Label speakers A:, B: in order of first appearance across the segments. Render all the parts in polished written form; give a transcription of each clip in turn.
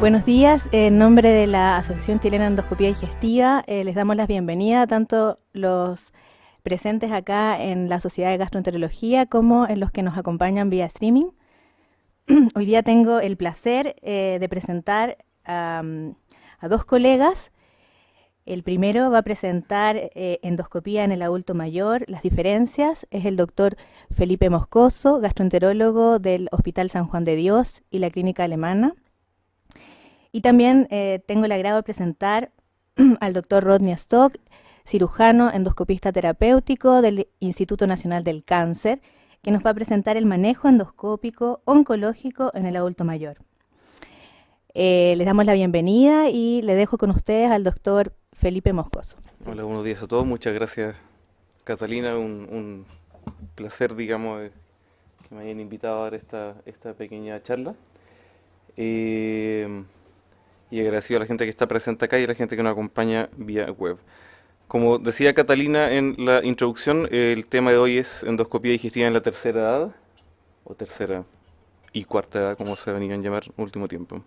A: Buenos días, en nombre de la Asociación Chilena de Endoscopía Digestiva les damos la bienvenida tanto los presentes acá en la Sociedad de Gastroenterología como en los que nos acompañan vía streaming. Hoy día tengo el placer de presentar a dos colegas. El primero va a presentar endoscopía en el adulto mayor, las diferencias. Es el doctor Felipe Moscoso, gastroenterólogo del Hospital San Juan de Dios y la Clínica Alemana. Y también tengo el agrado de presentar al doctor Rodney Stock, cirujano endoscopista terapéutico del Instituto Nacional del Cáncer, que nos va a presentar el manejo endoscópico oncológico en el adulto mayor. Les damos la bienvenida y le dejo con ustedes al doctor Felipe Moscoso.
B: Hola, buenos días a todos. Muchas gracias, Catalina. Un placer, digamos, que me hayan invitado a dar esta pequeña charla. Y agradecido a la gente que está presente acá y a la gente que nos acompaña vía web. Como decía Catalina en la introducción, el tema de hoy es endoscopía digestiva en la tercera edad, o tercera y cuarta edad, como se venían a llamar en último tiempo.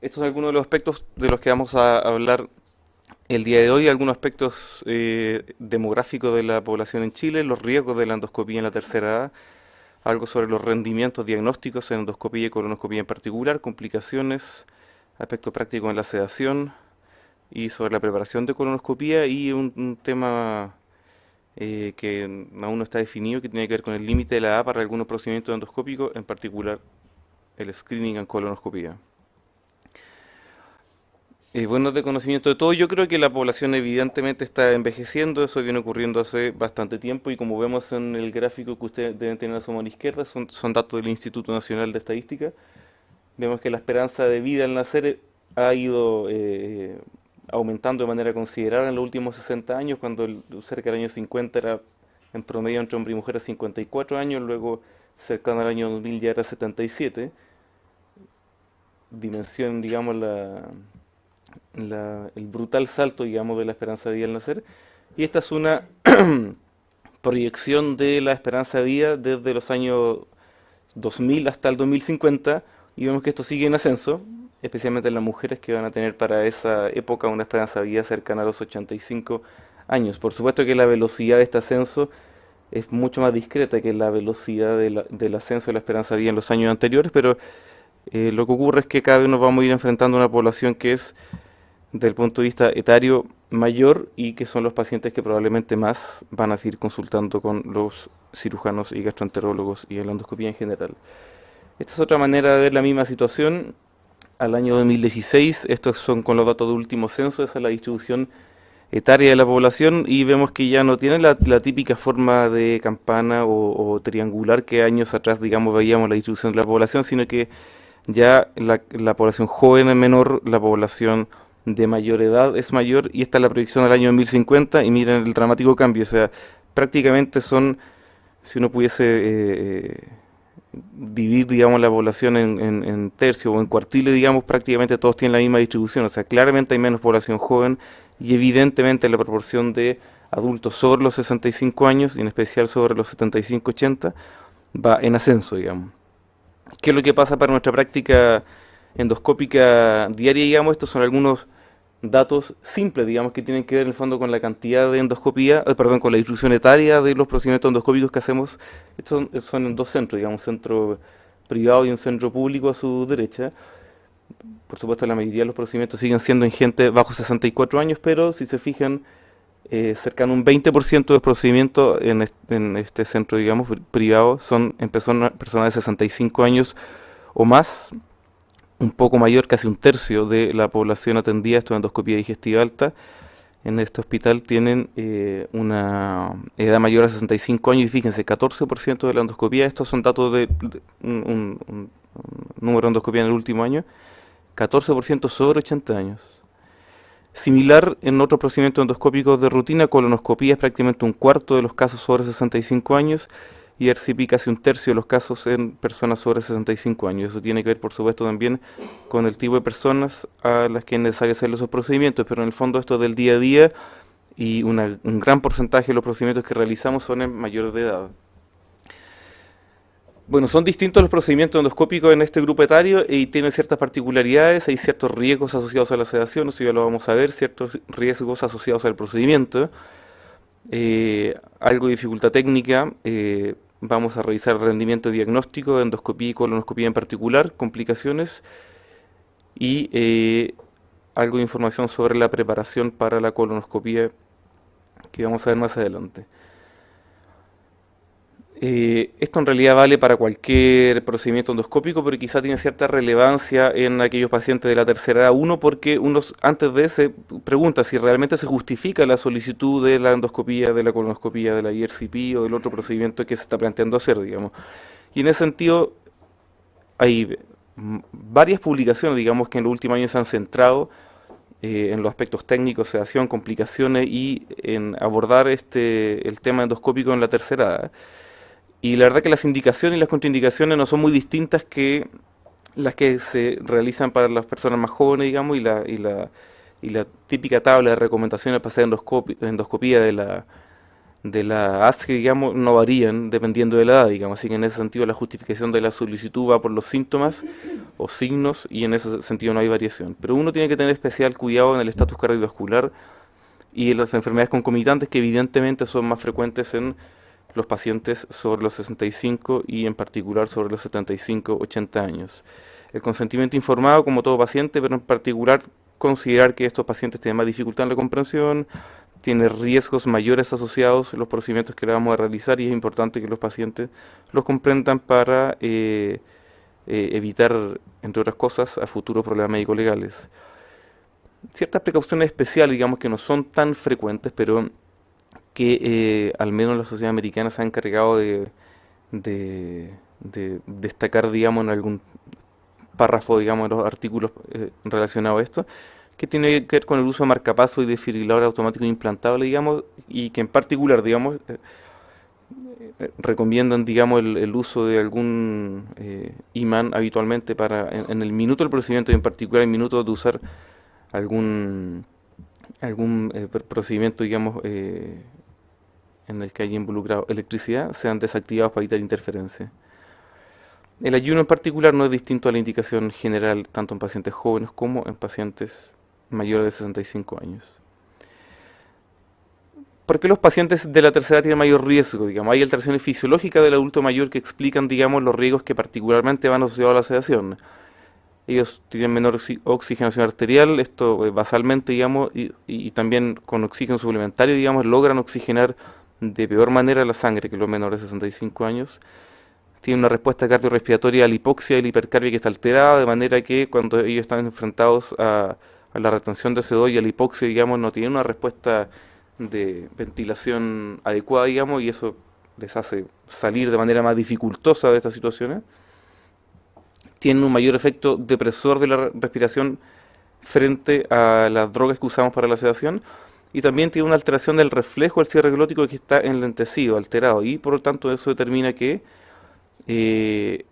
B: Estos son algunos de los aspectos de los que vamos a hablar el día de hoy, algunos aspectos demográficos de la población en Chile, los riesgos de la endoscopía en la tercera edad, algo sobre los rendimientos diagnósticos en endoscopía y colonoscopía en particular, complicaciones, aspectos prácticos en la sedación y sobre la preparación de colonoscopía y un tema que aún no está definido, que tiene que ver con el límite de la edad para algunos procedimientos endoscópicos, en particular el screening en colonoscopía. Bueno, de conocimiento de todo, yo creo que la población evidentemente está envejeciendo, eso viene ocurriendo hace bastante tiempo y como vemos en el gráfico que ustedes deben tener a su mano izquierda, son datos del Instituto Nacional de Estadística, vemos que la esperanza de vida al nacer ha ido aumentando de manera considerable en los últimos 60 años, cuando cerca del año 50 era en promedio entre hombre y mujer a 54 años, luego cercano al año 2000 ya era 77, dimensión, digamos, el brutal salto, digamos, de la esperanza de vida al nacer. Y esta es una proyección de la esperanza de vida desde los años 2000 hasta el 2050, y vemos que esto sigue en ascenso, especialmente en las mujeres que van a tener para esa época una esperanza de vida cercana a los 85 años. Por supuesto que la velocidad de este ascenso es mucho más discreta que la velocidad del ascenso de la esperanza de vida en los años anteriores, pero lo que ocurre es que cada vez nos vamos a ir enfrentando a una población que es, desde el punto de vista etario, mayor y que son los pacientes que probablemente más van a seguir consultando con los cirujanos y gastroenterólogos y en la endoscopía en general. Esta es otra manera de ver la misma situación. Al año 2016, estos son con los datos del último censo, esa es la distribución etaria de la población y vemos que ya no tiene la típica forma de campana o triangular que años atrás, digamos, veíamos la distribución de la población, sino que ya la población joven es menor, la población de mayor edad es mayor, y esta es la proyección del año 2050, y miren el dramático cambio, o sea, prácticamente son, si uno pudiese dividir, digamos, la población en tercios o en cuartiles, digamos, prácticamente todos tienen la misma distribución, o sea, claramente hay menos población joven, y evidentemente la proporción de adultos sobre los 65 años, y en especial sobre los 75-80, va en ascenso, digamos. ¿Qué es lo que pasa para nuestra práctica endoscópica diaria, digamos? Estos son algunos datos simples, digamos, que tienen que ver en el fondo con la cantidad de endoscopía, con la distribución etaria de los procedimientos endoscópicos que hacemos. Estos son en dos centros, digamos, un centro privado y un centro público a su derecha. Por supuesto, la mayoría de los procedimientos siguen siendo en gente bajo 64 años, pero si se fijan, cercano a un 20% de los procedimientos en este centro, digamos, privado son en personas de 65 años o más, un poco mayor, casi un tercio de la población atendida, esto es endoscopía digestiva alta, en este hospital tienen una edad mayor a 65 años y fíjense, 14% de la endoscopía, estos son datos de un número de endoscopía en el último año, 14% sobre 80 años. Similar en otros procedimientos endoscópicos de rutina, colonoscopía es prácticamente un cuarto de los casos sobre 65 años y RCP casi un tercio de los casos en personas sobre 65 años. Eso tiene que ver, por supuesto, también con el tipo de personas a las que es necesario hacer esos procedimientos, pero en el fondo esto es del día a día y un gran porcentaje de los procedimientos que realizamos son en mayores de edad. Bueno, son distintos los procedimientos endoscópicos en este grupo etario y tienen ciertas particularidades, hay ciertos riesgos asociados a la sedación, eso ya lo vamos a ver, ciertos riesgos asociados al procedimiento, algo de dificultad técnica, vamos a revisar el rendimiento diagnóstico de endoscopía y colonoscopía en particular, complicaciones y algo de información sobre la preparación para la colonoscopía que vamos a ver más adelante. Esto en realidad vale para cualquier procedimiento endoscópico, pero quizá tiene cierta relevancia en aquellos pacientes de la tercera edad. Uno, porque uno antes de se pregunta si realmente se justifica la solicitud de la endoscopía, de la colonoscopía, de la IRCP o del otro procedimiento que se está planteando hacer, digamos. Y en ese sentido, hay varias publicaciones, digamos, que en los últimos años se han centrado en los aspectos técnicos, sedación, complicaciones y en abordar el tema endoscópico en la tercera edad. Y la verdad que las indicaciones y las contraindicaciones no son muy distintas que las que se realizan para las personas más jóvenes, digamos, y la típica tabla de recomendaciones para hacer endoscopía de la ASCE, digamos, no varían dependiendo de la edad, digamos. Así que en ese sentido la justificación de la solicitud va por los síntomas o signos y en ese sentido no hay variación. Pero uno tiene que tener especial cuidado en el estatus cardiovascular y en las enfermedades concomitantes que evidentemente son más frecuentes en los pacientes sobre los 65 y en particular sobre los 75-80 años. El consentimiento informado como todo paciente, pero en particular considerar que estos pacientes tienen más dificultad en la comprensión, tienen riesgos mayores asociados a los procedimientos que le vamos a realizar y es importante que los pacientes los comprendan para evitar, entre otras cosas, a futuros problemas médicos legales. Ciertas precauciones especiales, digamos, que no son tan frecuentes, pero que al menos la sociedad americana se ha encargado de destacar, digamos, en algún párrafo, digamos, en los artículos relacionados a esto, que tiene que ver con el uso de marcapaso y desfibrilador automático implantable, digamos, y que en particular, digamos, recomiendan, digamos, el uso de algún imán habitualmente para, en el minuto del procedimiento y en particular en minutos de usar algún procedimiento, digamos, en el que haya involucrado electricidad, sean desactivados para evitar interferencia. El ayuno en particular no es distinto a la indicación general, tanto en pacientes jóvenes como en pacientes mayores de 65 años. ¿Por qué los pacientes de la tercera edad tienen mayor riesgo? Digamos, hay alteraciones fisiológicas del adulto mayor que explican, digamos, los riesgos que particularmente van asociados a la sedación. Ellos tienen menor oxigenación arterial, esto basalmente, digamos, y también con oxígeno suplementario, digamos, logran oxigenar de peor manera la sangre que los menores de 65 años. Tienen una respuesta cardiorrespiratoria a la hipoxia y la hipercarbia que está alterada, de manera que cuando ellos están enfrentados a la retención de CO2 y a la hipoxia, digamos, no tienen una respuesta de ventilación adecuada, digamos, y eso les hace salir de manera más dificultosa de estas situaciones. Tienen un mayor efecto depresor de la respiración frente a las drogas que usamos para la sedación y también tiene una alteración del reflejo del cierre glótico que está enlentecido, alterado, y por lo tanto eso determina que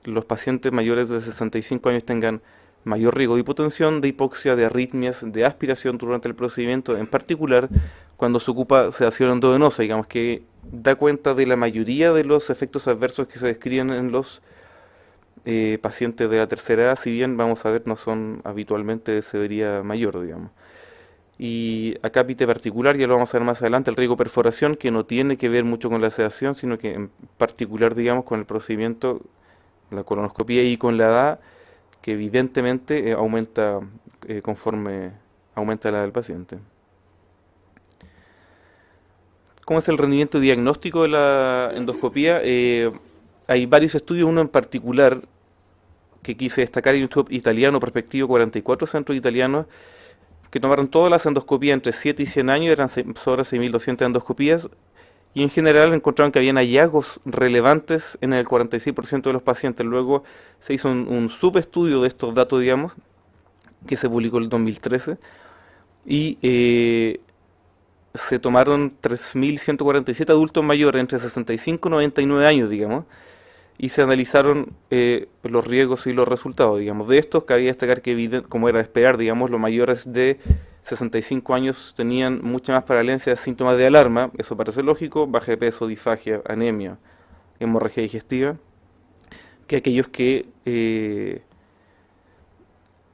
B: los pacientes mayores de 65 años tengan mayor riesgo de hipotensión, de hipoxia, de arritmias, de aspiración durante el procedimiento, en particular cuando se ocupa sedación endovenosa, digamos que da cuenta de la mayoría de los efectos adversos que se describen en los pacientes de la tercera edad, si bien vamos a ver no son habitualmente de severidad mayor, digamos. Y acá pite particular, ya lo vamos a ver más adelante, el riesgo de perforación, que no tiene que ver mucho con la sedación, sino que en particular, digamos, con el procedimiento, la colonoscopía y con la edad, que evidentemente aumenta conforme aumenta la edad del paciente. ¿Cómo es el rendimiento diagnóstico de la endoscopía? Hay varios estudios, uno en particular que quise destacar, hay un estudio italiano, prospectivo, 44 centros italianos, que tomaron todas las endoscopías entre 7 y 100 años, eran sobre 6.200 endoscopías, y en general encontraron que habían hallazgos relevantes en el 46% de los pacientes. Luego se hizo un subestudio de estos datos, digamos, que se publicó en el 2013, y se tomaron 3.147 adultos mayores entre 65 y 99 años, digamos, y se analizaron los riesgos y los resultados, digamos. De estos, cabía destacar que, como era de esperar, digamos, los mayores de 65 años tenían mucha más prevalencia de síntomas de alarma, eso parece lógico, baja de peso, disfagia, anemia, hemorragia digestiva. que aquellos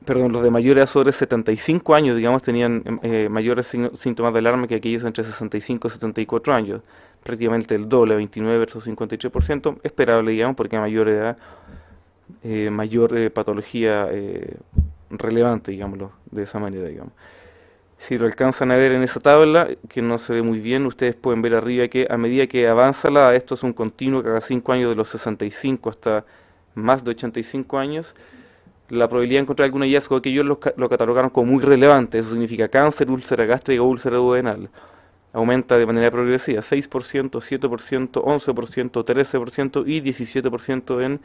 B: perdón, los de mayores a sobre 75 años, digamos, tenían mayores síntomas de alarma que aquellos entre 65 y 74 años, prácticamente el doble, 29 versus 53%, esperable, digamos, porque a mayor edad, mayor patología relevante, digámoslo, de esa manera, digamos. Si lo alcanzan a ver en esa tabla, que no se ve muy bien, ustedes pueden ver arriba que a medida que avanza la edad, esto es un continuo cada 5 años de los 65 hasta más de 85 años, la probabilidad de encontrar algún hallazgo que ellos lo catalogaron como muy relevante, eso significa cáncer, úlcera gástrica o úlcera duodenal, aumenta de manera progresiva, 6%, 7%, 11%, 13% y 17% en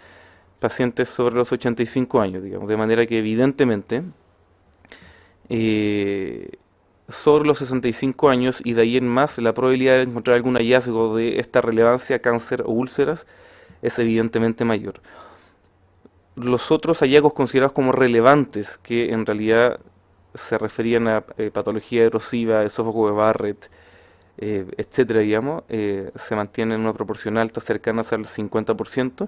B: pacientes sobre los 85 años, digamos, de manera que evidentemente sobre los 65 años y de ahí en más la probabilidad de encontrar algún hallazgo de esta relevancia, cáncer o úlceras, es evidentemente mayor. Los otros hallazgos considerados como relevantes, que en realidad se referían a patología erosiva, esófago de Barrett, etcétera, digamos, se mantienen en una proporción alta, cercanas al 50%,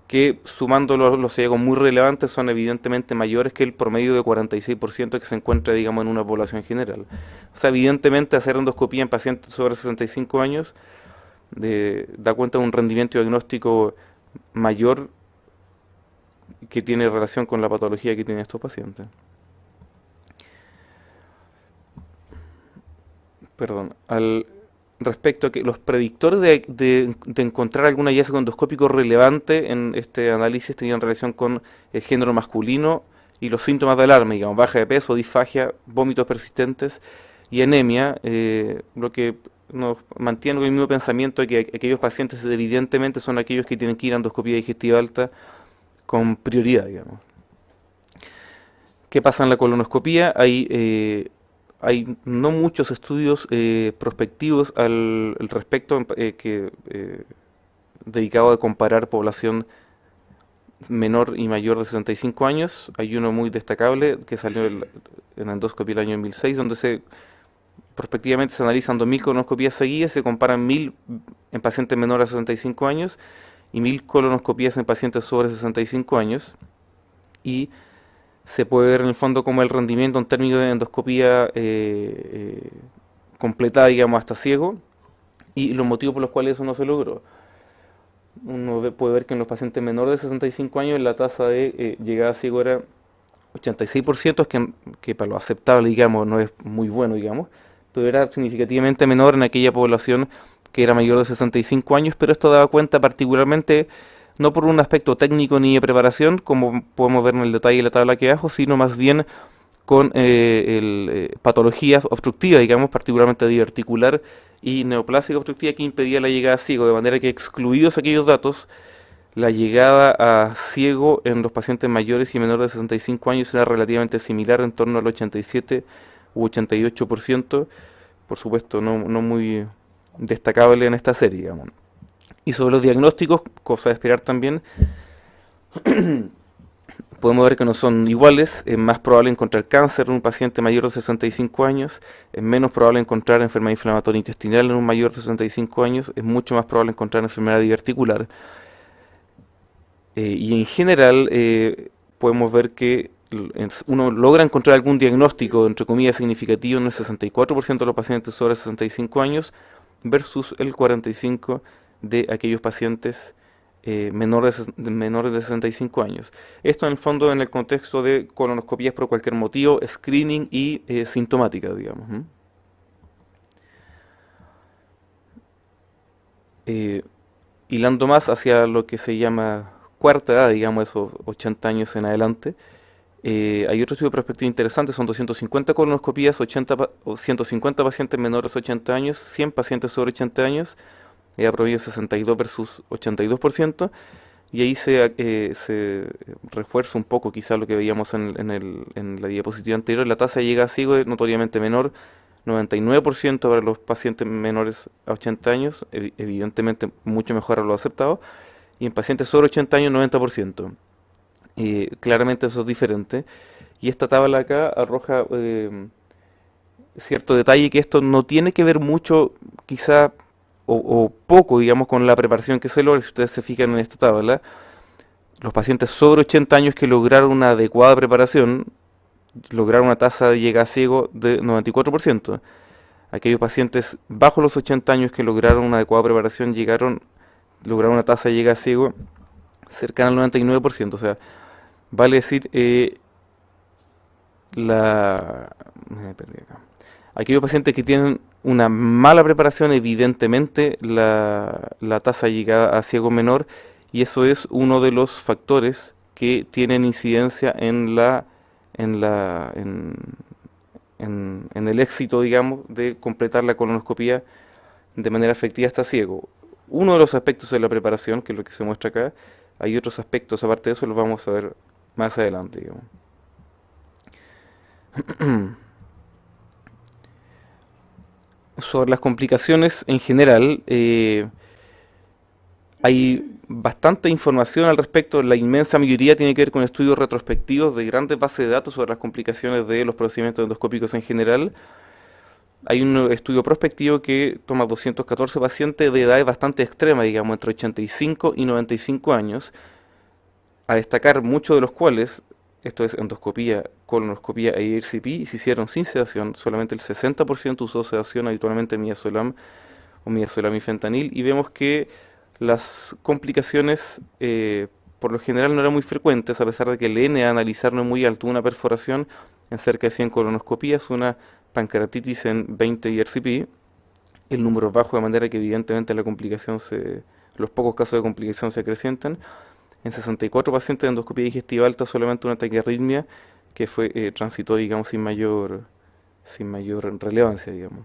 B: que sumando los hallazgos muy relevantes son evidentemente mayores que el promedio de 46% que se encuentra, digamos, en una población general. O sea, evidentemente hacer endoscopía en pacientes sobre 65 años da cuenta de un rendimiento diagnóstico mayor que tiene relación con la patología que tienen estos pacientes. Perdón, respecto a que los predictores de encontrar algún hallazgo endoscópico relevante en este análisis tenían relación con el género masculino y los síntomas de alarma, digamos, baja de peso, disfagia, vómitos persistentes y anemia, lo que nos mantiene con el mismo pensamiento de que aquellos pacientes evidentemente son aquellos que tienen que ir a endoscopía digestiva alta con prioridad, digamos. ¿Qué pasa en la colonoscopía? Hay no muchos estudios prospectivos al respecto dedicados a comparar población menor y mayor de 65 años. Hay uno muy destacable que salió en endoscopía el año 2006, donde prospectivamente se analizan 2.000 colonoscopías seguidas, se comparan 1.000 en pacientes menores a 65 años y 1.000 colonoscopías en pacientes sobre 65 años. Y se puede ver en el fondo como el rendimiento en términos de endoscopía completada, digamos, hasta ciego, y los motivos por los cuales eso no se logró. Uno puede ver que en los pacientes menores de 65 años la tasa de llegada a ciego era 86%, que para lo aceptable, digamos, no es muy bueno, digamos, pero era significativamente menor en aquella población que era mayor de 65 años, pero esto daba cuenta particularmente no por un aspecto técnico ni de preparación, como podemos ver en el detalle de la tabla que abajo, sino más bien con patologías obstructivas, digamos, particularmente diverticular y neoplásica obstructiva, que impedía la llegada a ciego, de manera que excluidos aquellos datos, la llegada a ciego en los pacientes mayores y menores de 65 años era relativamente similar, en torno al 87 u 88%, por supuesto no muy destacable en esta serie, digamos. Y sobre los diagnósticos, cosa de esperar también, podemos ver que no son iguales. Es más probable encontrar cáncer en un paciente mayor de 65 años, es menos probable encontrar enfermedad inflamatoria intestinal en un mayor de 65 años, es mucho más probable encontrar enfermedad diverticular. Y en general podemos ver que uno logra encontrar algún diagnóstico, entre comillas, significativo en el 64% de los pacientes sobre 65 años versus el 45% de aquellos pacientes menores de 65 años. Esto en el fondo en el contexto de colonoscopías por cualquier motivo, screening y sintomática, digamos. Hilando más hacia lo que se llama cuarta edad, digamos, esos 80 años en adelante, hay otro estudio prospectivo interesante, son 250 colonoscopías, 150 pacientes menores de 80 años, 100 pacientes sobre 80 años, a promedio 62 versus 82%, y ahí se refuerza un poco quizá lo que veíamos en la diapositiva anterior. La tasa de llegada a ciego es notoriamente menor, 99% para los pacientes menores a 80 años, evidentemente mucho mejor a lo aceptado, y en pacientes sobre 80 años 90%. Claramente eso es diferente, y esta tabla acá arroja cierto detalle, que esto no tiene que ver mucho quizá o poco, digamos, con la preparación que se logra. Si ustedes se fijan en esta tabla, los pacientes sobre 80 años que lograron una adecuada preparación lograron una tasa de llegada a ciego de 94%. Aquellos pacientes bajo los 80 años que lograron una adecuada preparación lograron una tasa de llegada a ciego cercana al 99%. O sea, vale decir, me perdí acá. Aquellos pacientes que tienen una mala preparación, evidentemente la tasa de llegada a ciego menor, y eso es uno de los factores que tienen incidencia en el éxito, digamos, de completar la colonoscopia de manera efectiva hasta ciego. Uno de los aspectos es la preparación, que es lo que se muestra acá. Hay otros aspectos, aparte de eso, los vamos a ver más adelante, digamos. Sobre las complicaciones en general, hay bastante información al respecto. La inmensa mayoría tiene que ver con estudios retrospectivos de grandes bases de datos sobre las complicaciones de los procedimientos endoscópicos en general. Hay un estudio prospectivo que toma 214 pacientes de edad bastante extrema, digamos, entre 85 y 95 años, a destacar muchos de los cuales, esto es endoscopía, colonoscopía e IRCP, se hicieron sin sedación. Solamente el 60% usó sedación, habitualmente midazolam o midazolam y fentanil, y vemos que las complicaciones por lo general no eran muy frecuentes, a pesar de que el N a analizar no es muy alto. Una perforación en cerca de 100 colonoscopías, una pancreatitis en 20 IRCP, el número es bajo, de manera que evidentemente los pocos casos de complicación se acrecientan. En 64 pacientes de endoscopía digestiva alta, solamente una taquiarritmia que fue transitoria, digamos, sin mayor relevancia, digamos.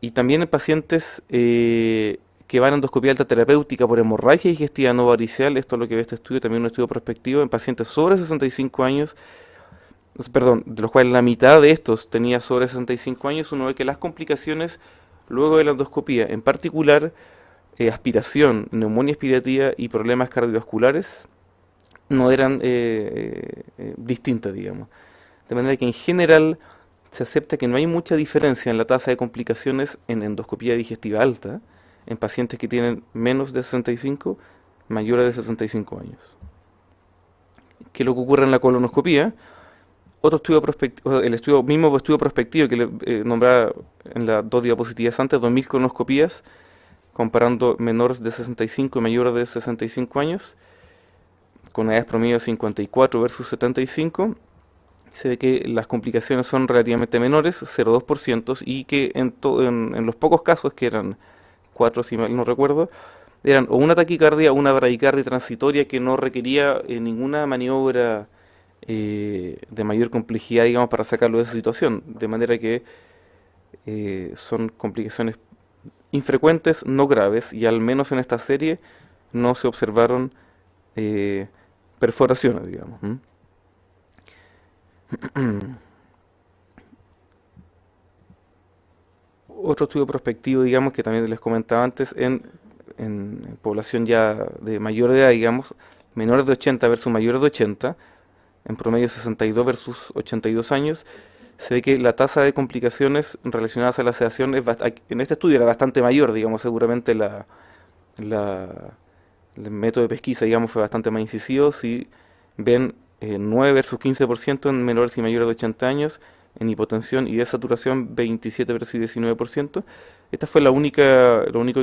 B: Y también en pacientes que van a endoscopía alta terapéutica por hemorragia digestiva no variceal, esto es lo que ve este estudio, también un estudio prospectivo en pacientes sobre 65 años, perdón, de los cuales la mitad de estos tenía sobre 65 años. Uno ve que las complicaciones luego de la endoscopía, en particular aspiración, neumonía aspirativa y problemas cardiovasculares, no eran distintas, digamos. De manera que en general se acepta que no hay mucha diferencia en la tasa de complicaciones en endoscopía digestiva alta en pacientes que tienen menos de 65, mayores de 65 años. ¿Qué es lo que ocurre en la colonoscopía? El mismo estudio prospectivo que le nombraba en las dos diapositivas antes, 2000 colonoscopías, comparando menores de 65 y mayores de 65 años, con edades promedio de 54 versus 75, se ve que las complicaciones son relativamente menores, 0,2%, y que en los pocos casos, que eran 4 si mal no recuerdo, eran o una taquicardia o una bradicardia transitoria que no requería ninguna maniobra de mayor complejidad, digamos, para sacarlo de esa situación. De manera que son complicaciones infrecuentes, no graves, y al menos en esta serie no se observaron perforaciones, digamos. Otro estudio prospectivo, digamos, que también les comentaba antes, en población ya de mayor edad, digamos, menores de 80 versus mayores de 80, en promedio 62 versus 82 años, se ve que la tasa de complicaciones relacionadas a la sedación en este estudio era bastante mayor, digamos. Seguramente el método de pesquisa, digamos, fue bastante más incisivo. Si ven 9 versus 15% en menores y mayores de 80 años, en hipotensión y desaturación 27 versus 19%. Esta fue lo único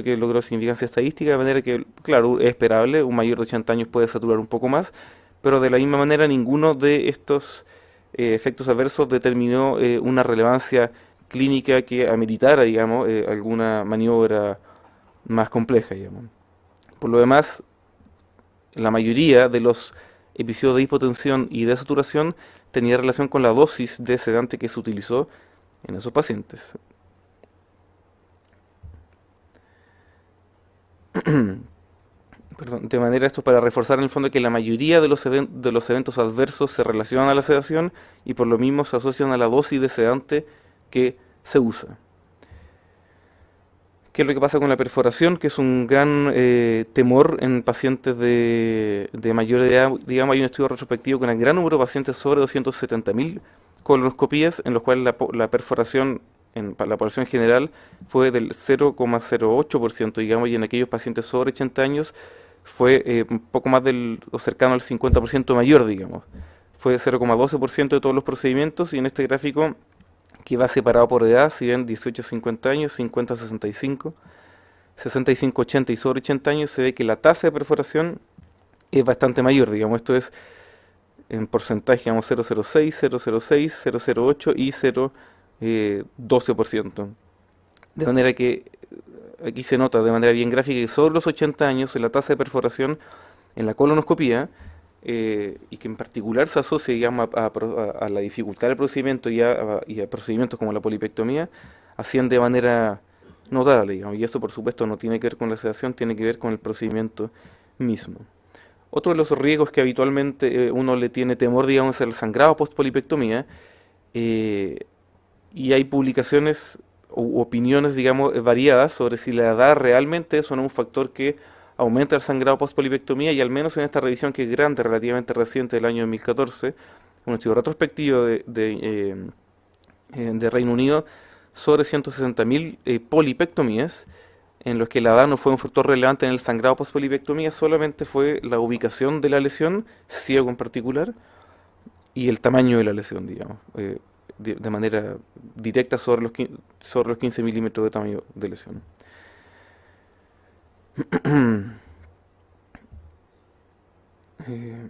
B: que logró significancia estadística, de manera que, claro, es esperable, un mayor de 80 años puede saturar un poco más, pero de la misma manera ninguno de estos efectos adversos determinó una relevancia clínica que ameritara, digamos, alguna maniobra más compleja, digamos. Por lo demás, la mayoría de los episodios de hipotensión y de saturación tenía relación con la dosis de sedante que se utilizó en esos pacientes. Perdón, de manera esto para reforzar en el fondo que la mayoría de los eventos adversos se relacionan a la sedación y por lo mismo se asocian a la dosis de sedante que se usa. ¿Qué es lo que pasa con la perforación? Que es un gran temor en pacientes de mayor edad. Digamos, hay un estudio retrospectivo con un gran número de pacientes sobre 270.000 colonoscopías, en los cuales la perforación en la población general fue del 0,08%, digamos, y en aquellos pacientes sobre 80 años fue un poco más o cercano al 50% mayor, digamos. Fue 0,12% de todos los procedimientos, y en este gráfico, que va separado por edad, si ven 18 a 50 años, 50 a 65, 65 a 80 y sobre 80 años, se ve que la tasa de perforación es bastante mayor, digamos. Esto es en porcentaje, digamos, 0,06, 0,06, 0,08 y 0,12%. De manera que aquí se nota de manera bien gráfica que sobre los 80 años la tasa de perforación en la colonoscopía, y que en particular se asocia, digamos, a la dificultad del procedimiento y a procedimientos como la polipectomía, hacían de manera notable, digamos. Y eso, por supuesto, no tiene que ver con la sedación, tiene que ver con el procedimiento mismo. Otro de los riesgos que habitualmente uno le tiene temor, digamos, es el sangrado post-polipectomía, eh, y hay publicaciones u opiniones, digamos, variadas sobre si la edad realmente es o no un factor que aumenta el sangrado post-polipectomía, y al menos en esta revisión, que es grande, relativamente reciente, del año 2014, un estudio retrospectivo de Reino Unido, sobre 160.000 polipectomías, en los que la edad no fue un factor relevante en el sangrado post-polipectomía, solamente fue la ubicación de la lesión, ciego en particular, y el tamaño de la lesión, digamos, de manera directa sobre los 15 milímetros de tamaño de lesión. Eh,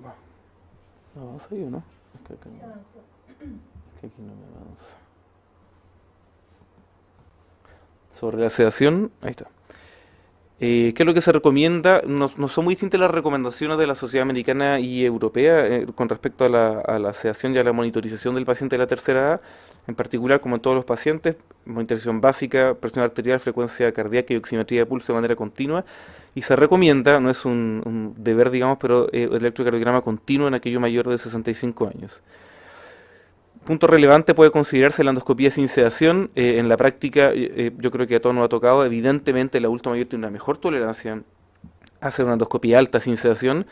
B: va. ¿Avanza ahí o no? Es que aquí no me avanza. Sobre la sedación, ahí está. ¿Qué es lo que se recomienda? No son muy distintas las recomendaciones de la Sociedad Americana y Europea con respecto a la sedación y a la monitorización del paciente de la tercera edad. En particular, como en todos los pacientes, monitorización básica, presión arterial, frecuencia cardíaca y oximetría de pulso de manera continua. Y se recomienda, no es un deber, digamos, pero electrocardiograma continuo en aquello mayor de 65 años. Punto relevante puede considerarse la endoscopía sin sedación. En la práctica, yo creo que a todos nos ha tocado. Evidentemente, el adulto mayor tiene una mejor tolerancia a hacer una endoscopía alta sin sedación.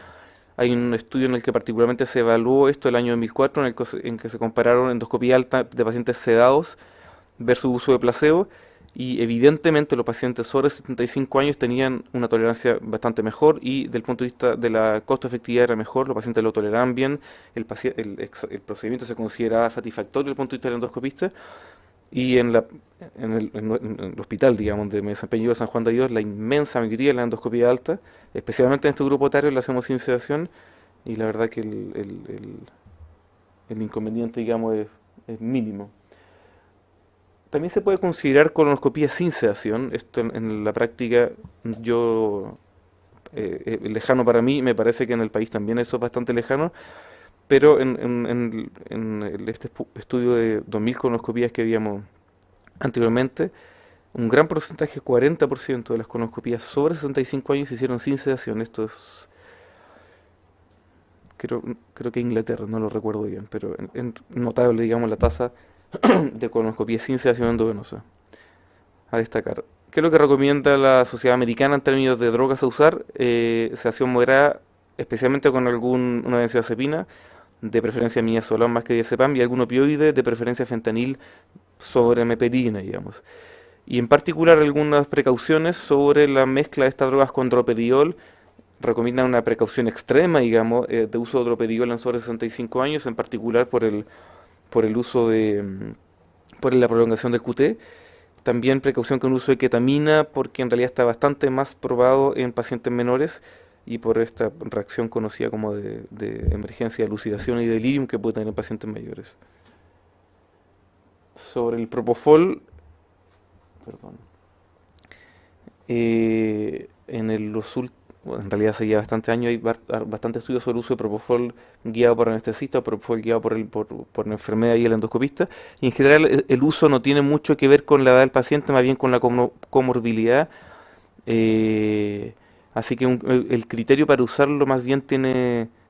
B: Hay un estudio en el que particularmente se evaluó esto el año 2004, en que se compararon endoscopía alta de pacientes sedados versus uso de placebo. Y evidentemente los pacientes sobre 75 años tenían una tolerancia bastante mejor, y del punto de vista de la costo-efectividad era mejor, los pacientes lo toleraban bien, el procedimiento se consideraba satisfactorio desde el punto de vista del endoscopista, y en el hospital, digamos, donde me desempeño yo, de San Juan de Dios, la inmensa mayoría de la endoscopía alta, especialmente en este grupo etario, la hacemos sin sedación, y la verdad que el inconveniente, digamos, es mínimo. También se puede considerar colonoscopía sin sedación. Esto en la práctica, lejano para mí, me parece que en el país también eso es bastante lejano, pero este estudio de 2.000 colonoscopías que habíamos anteriormente, un gran porcentaje, 40% de las colonoscopías sobre 65 años se hicieron sin sedación. Esto es, creo que Inglaterra, no lo recuerdo bien, pero notable, digamos, la tasa de colonoscopía sin sedación endovenosa. A destacar. ¿Qué es lo que recomienda la Sociedad Americana en términos de drogas a usar? Sedación moderada, especialmente con una benzodiazepina, de preferencia midazolam más que diazepam, y algún opioide, de preferencia fentanil sobre meperidina, digamos. Y en particular algunas precauciones sobre la mezcla de estas drogas con dropediol. Recomiendan una precaución extrema, digamos, de uso de dropediol en sobre 65 años, en particular por el uso por la prolongación del QT. También precaución con el uso de ketamina, porque en realidad está bastante más probado en pacientes menores, y por esta reacción conocida como de emergencia de elucidación y delirium que puede tener en pacientes mayores. Sobre el propofol, perdón, en realidad hace ya bastante años hay bastantes estudios sobre el uso de propofol guiado por anestesista, o propofol guiado por la enfermera y el endoscopista, y en general el uso no tiene mucho que ver con la edad del paciente, más bien con la comorbilidad, así que el criterio para usarlo más bien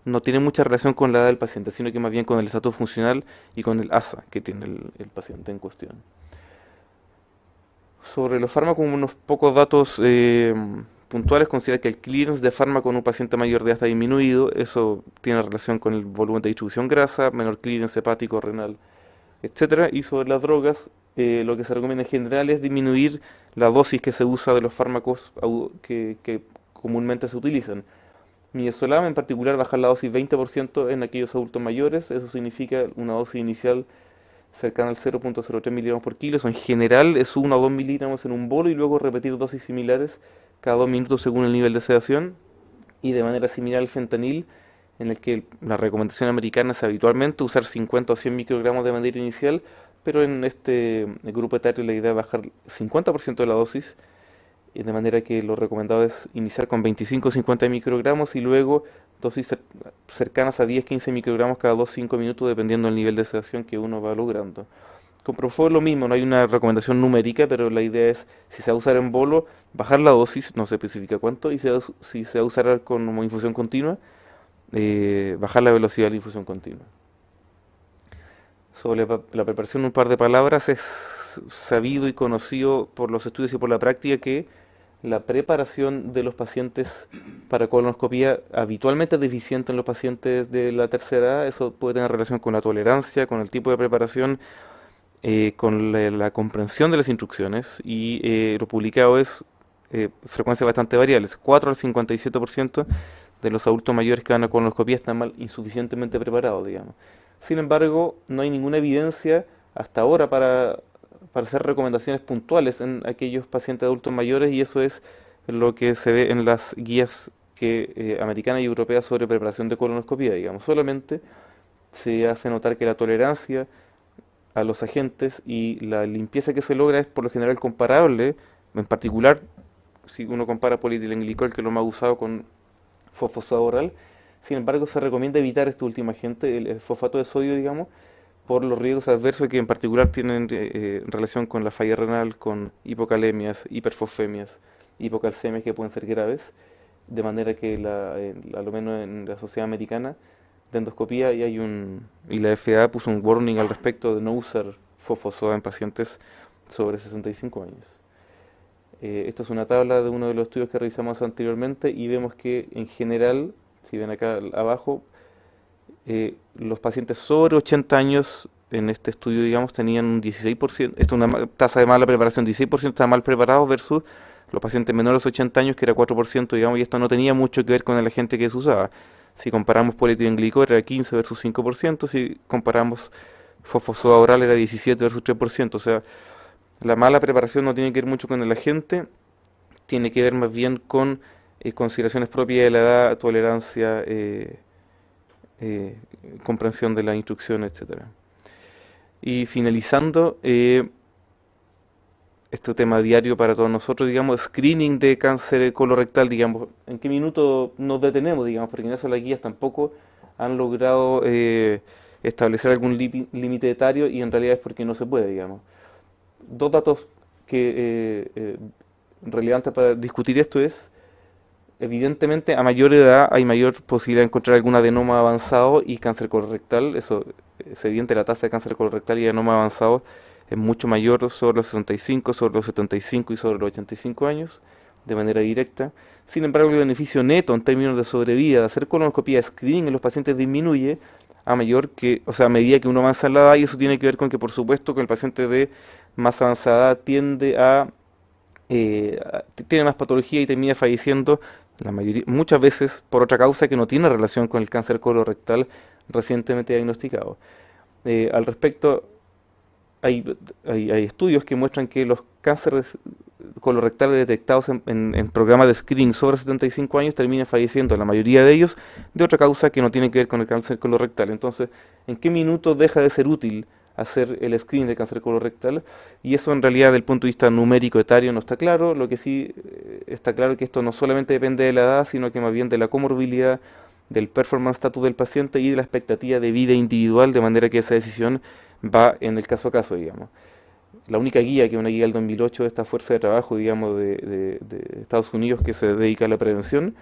B: no tiene mucha relación con la edad del paciente, sino que más bien con el estatus funcional y con el ASA que tiene el paciente en cuestión. Sobre los fármacos, unos pocos datos puntuales. Considera que el clearance de fármaco en un paciente mayor de edad está disminuido. Eso tiene relación con el volumen de distribución grasa, menor clearance hepático, renal, etcétera. Y sobre las drogas, lo que se recomienda en general es disminuir la dosis que se usa de los fármacos que comúnmente se utilizan. Midazolam en particular bajar la dosis 20% en aquellos adultos mayores, eso significa una dosis inicial cercana al 0.03 miligramos por kilo, eso en general es 1 o 2 miligramos en un bolo y luego repetir dosis similares cada 2 minutos según el nivel de sedación, y de manera similar al fentanil, en el que la recomendación americana es habitualmente usar 50 o 100 microgramos de manera inicial, pero en este grupo etario la idea es bajar 50% de la dosis, de manera que lo recomendado es iniciar con 25 o 50 microgramos y luego dosis cercanas a 10-15 microgramos cada 2-5 minutos dependiendo del nivel de sedación que uno va logrando. Con Propofol lo mismo, no hay una recomendación numérica, pero la idea es, si se va a usar en bolo, bajar la dosis, no se especifica cuánto, y si se va a usar como infusión continua, bajar la velocidad de la infusión continua. Sobre la preparación, un par de palabras. Es sabido y conocido por los estudios y por la práctica que la preparación de los pacientes para colonoscopia habitualmente es deficiente en los pacientes de la tercera edad. Eso puede tener relación con la tolerancia, con el tipo de preparación, con la comprensión de las instrucciones, y lo publicado es frecuencias bastante variables. 4 al 57% de los adultos mayores que van a colonoscopia están insuficientemente preparados, digamos. Sin embargo, no hay ninguna evidencia hasta ahora para hacer recomendaciones puntuales en aquellos pacientes adultos mayores, y eso es lo que se ve en las guías americanas y europeas sobre preparación de colonoscopia, digamos. Solamente se hace notar que la tolerancia a los agentes y la limpieza que se logra es por lo general comparable, en particular si uno compara polietilenglicol, que es lo más usado, con fosfato oral. Sin embargo, se recomienda evitar este último agente, el fosfato de sodio, digamos, por los riesgos adversos que en particular tienen relación con la falla renal, con hipocalemias, hiperfosfemias, hipocalcemias que pueden ser graves, de manera que a lo menos en la Sociedad Americana de Endoscopía y la FDA puso un warning al respecto de no usar fosfosoda en pacientes sobre 65 años. Esto es una tabla de uno de los estudios que revisamos anteriormente y vemos que en general, si ven acá abajo, los pacientes sobre 80 años en este estudio, digamos, tenían un 16%, esto es una tasa de mala preparación, 16% estaban mal preparados versus los pacientes menores de 80 años, que era 4%, digamos, y esto no tenía mucho que ver con el agente que se usaba. Si comparamos polietilenglicol era 15 versus 5%, si comparamos fosfosoda oral era 17 versus 3%, o sea, la mala preparación no tiene que ver mucho con el agente, tiene que ver más bien con consideraciones propias de la edad, tolerancia, comprensión de la instrucción, etcétera. Y finalizando, este tema diario para todos nosotros, digamos, screening de cáncer colorectal, digamos, ¿en qué minuto nos detenemos, digamos? Porque en eso las guías tampoco han logrado establecer algún límite etario, y en realidad es porque no se puede, digamos. Dos datos relevantes para discutir esto es, evidentemente, a mayor edad hay mayor posibilidad de encontrar algún adenoma avanzado y cáncer colorectal. Eso es evidente, la tasa de cáncer colorectal y adenoma avanzado es mucho mayor sobre los 65, sobre los 75 y sobre los 85 años, de manera directa. Sin embargo, el beneficio neto en términos de sobrevida de hacer colonoscopia de screening en los pacientes disminuye a medida que uno avanza en la edad, y eso tiene que ver con que, por supuesto, que el paciente de más avanzada tiende tiene más patología y termina falleciendo muchas veces por otra causa que no tiene relación con el cáncer colorectal recientemente diagnosticado. Al respecto, hay estudios que muestran que los cánceres colorectales detectados en programas de screening sobre 75 años terminan falleciendo, la mayoría de ellos, de otra causa que no tiene que ver con el cáncer colorectal. Entonces, ¿en qué minuto deja de ser útil hacer el screening de cáncer colorectal? Y eso en realidad, del punto de vista numérico etario, no está claro. Lo que sí está claro es que esto no solamente depende de la edad, sino que más bien de la comorbilidad, del performance status del paciente y de la expectativa de vida individual, de manera que esa decisión va en el caso a caso, digamos. La única guía, que es una guía del 2008 de esta fuerza de trabajo, digamos, de Estados Unidos, que se dedica a la prevención,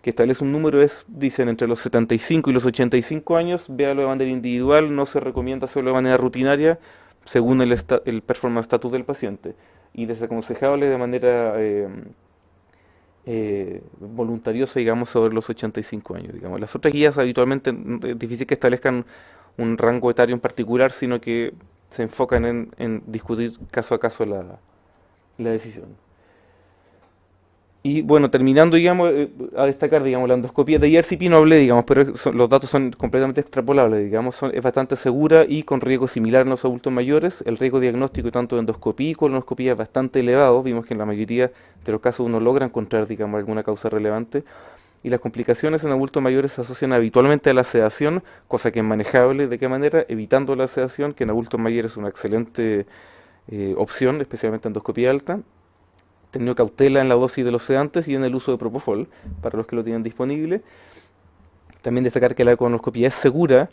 B: que establece un número, dicen, entre los 75 y los 85 años, véalo de manera individual, no se recomienda hacerlo de manera rutinaria, según el performance status del paciente, y desaconsejable de manera voluntariosa, digamos, sobre los 85 años, digamos. Las otras guías habitualmente es difícil que establezcan un rango etario en particular, sino que se enfocan en discutir caso a caso la decisión. Y bueno, terminando, digamos, a destacar, digamos, la endoscopía de ERCP no hablé, digamos, pero los datos son completamente extrapolables, digamos, es bastante segura y con riesgo similar en los adultos mayores. El riesgo diagnóstico tanto de endoscopía y colonoscopía es bastante elevado. Vimos que en la mayoría de los casos uno logra encontrar, digamos, alguna causa relevante. Y las complicaciones en adultos mayores se asocian habitualmente a la sedación, cosa que es manejable. ¿De qué manera? Evitando la sedación, que en adultos mayores es una excelente opción, especialmente endoscopía alta. Teniendo cautela en la dosis de los sedantes y en el uso de propofol, para los que lo tienen disponible. También destacar que la colonoscopia es segura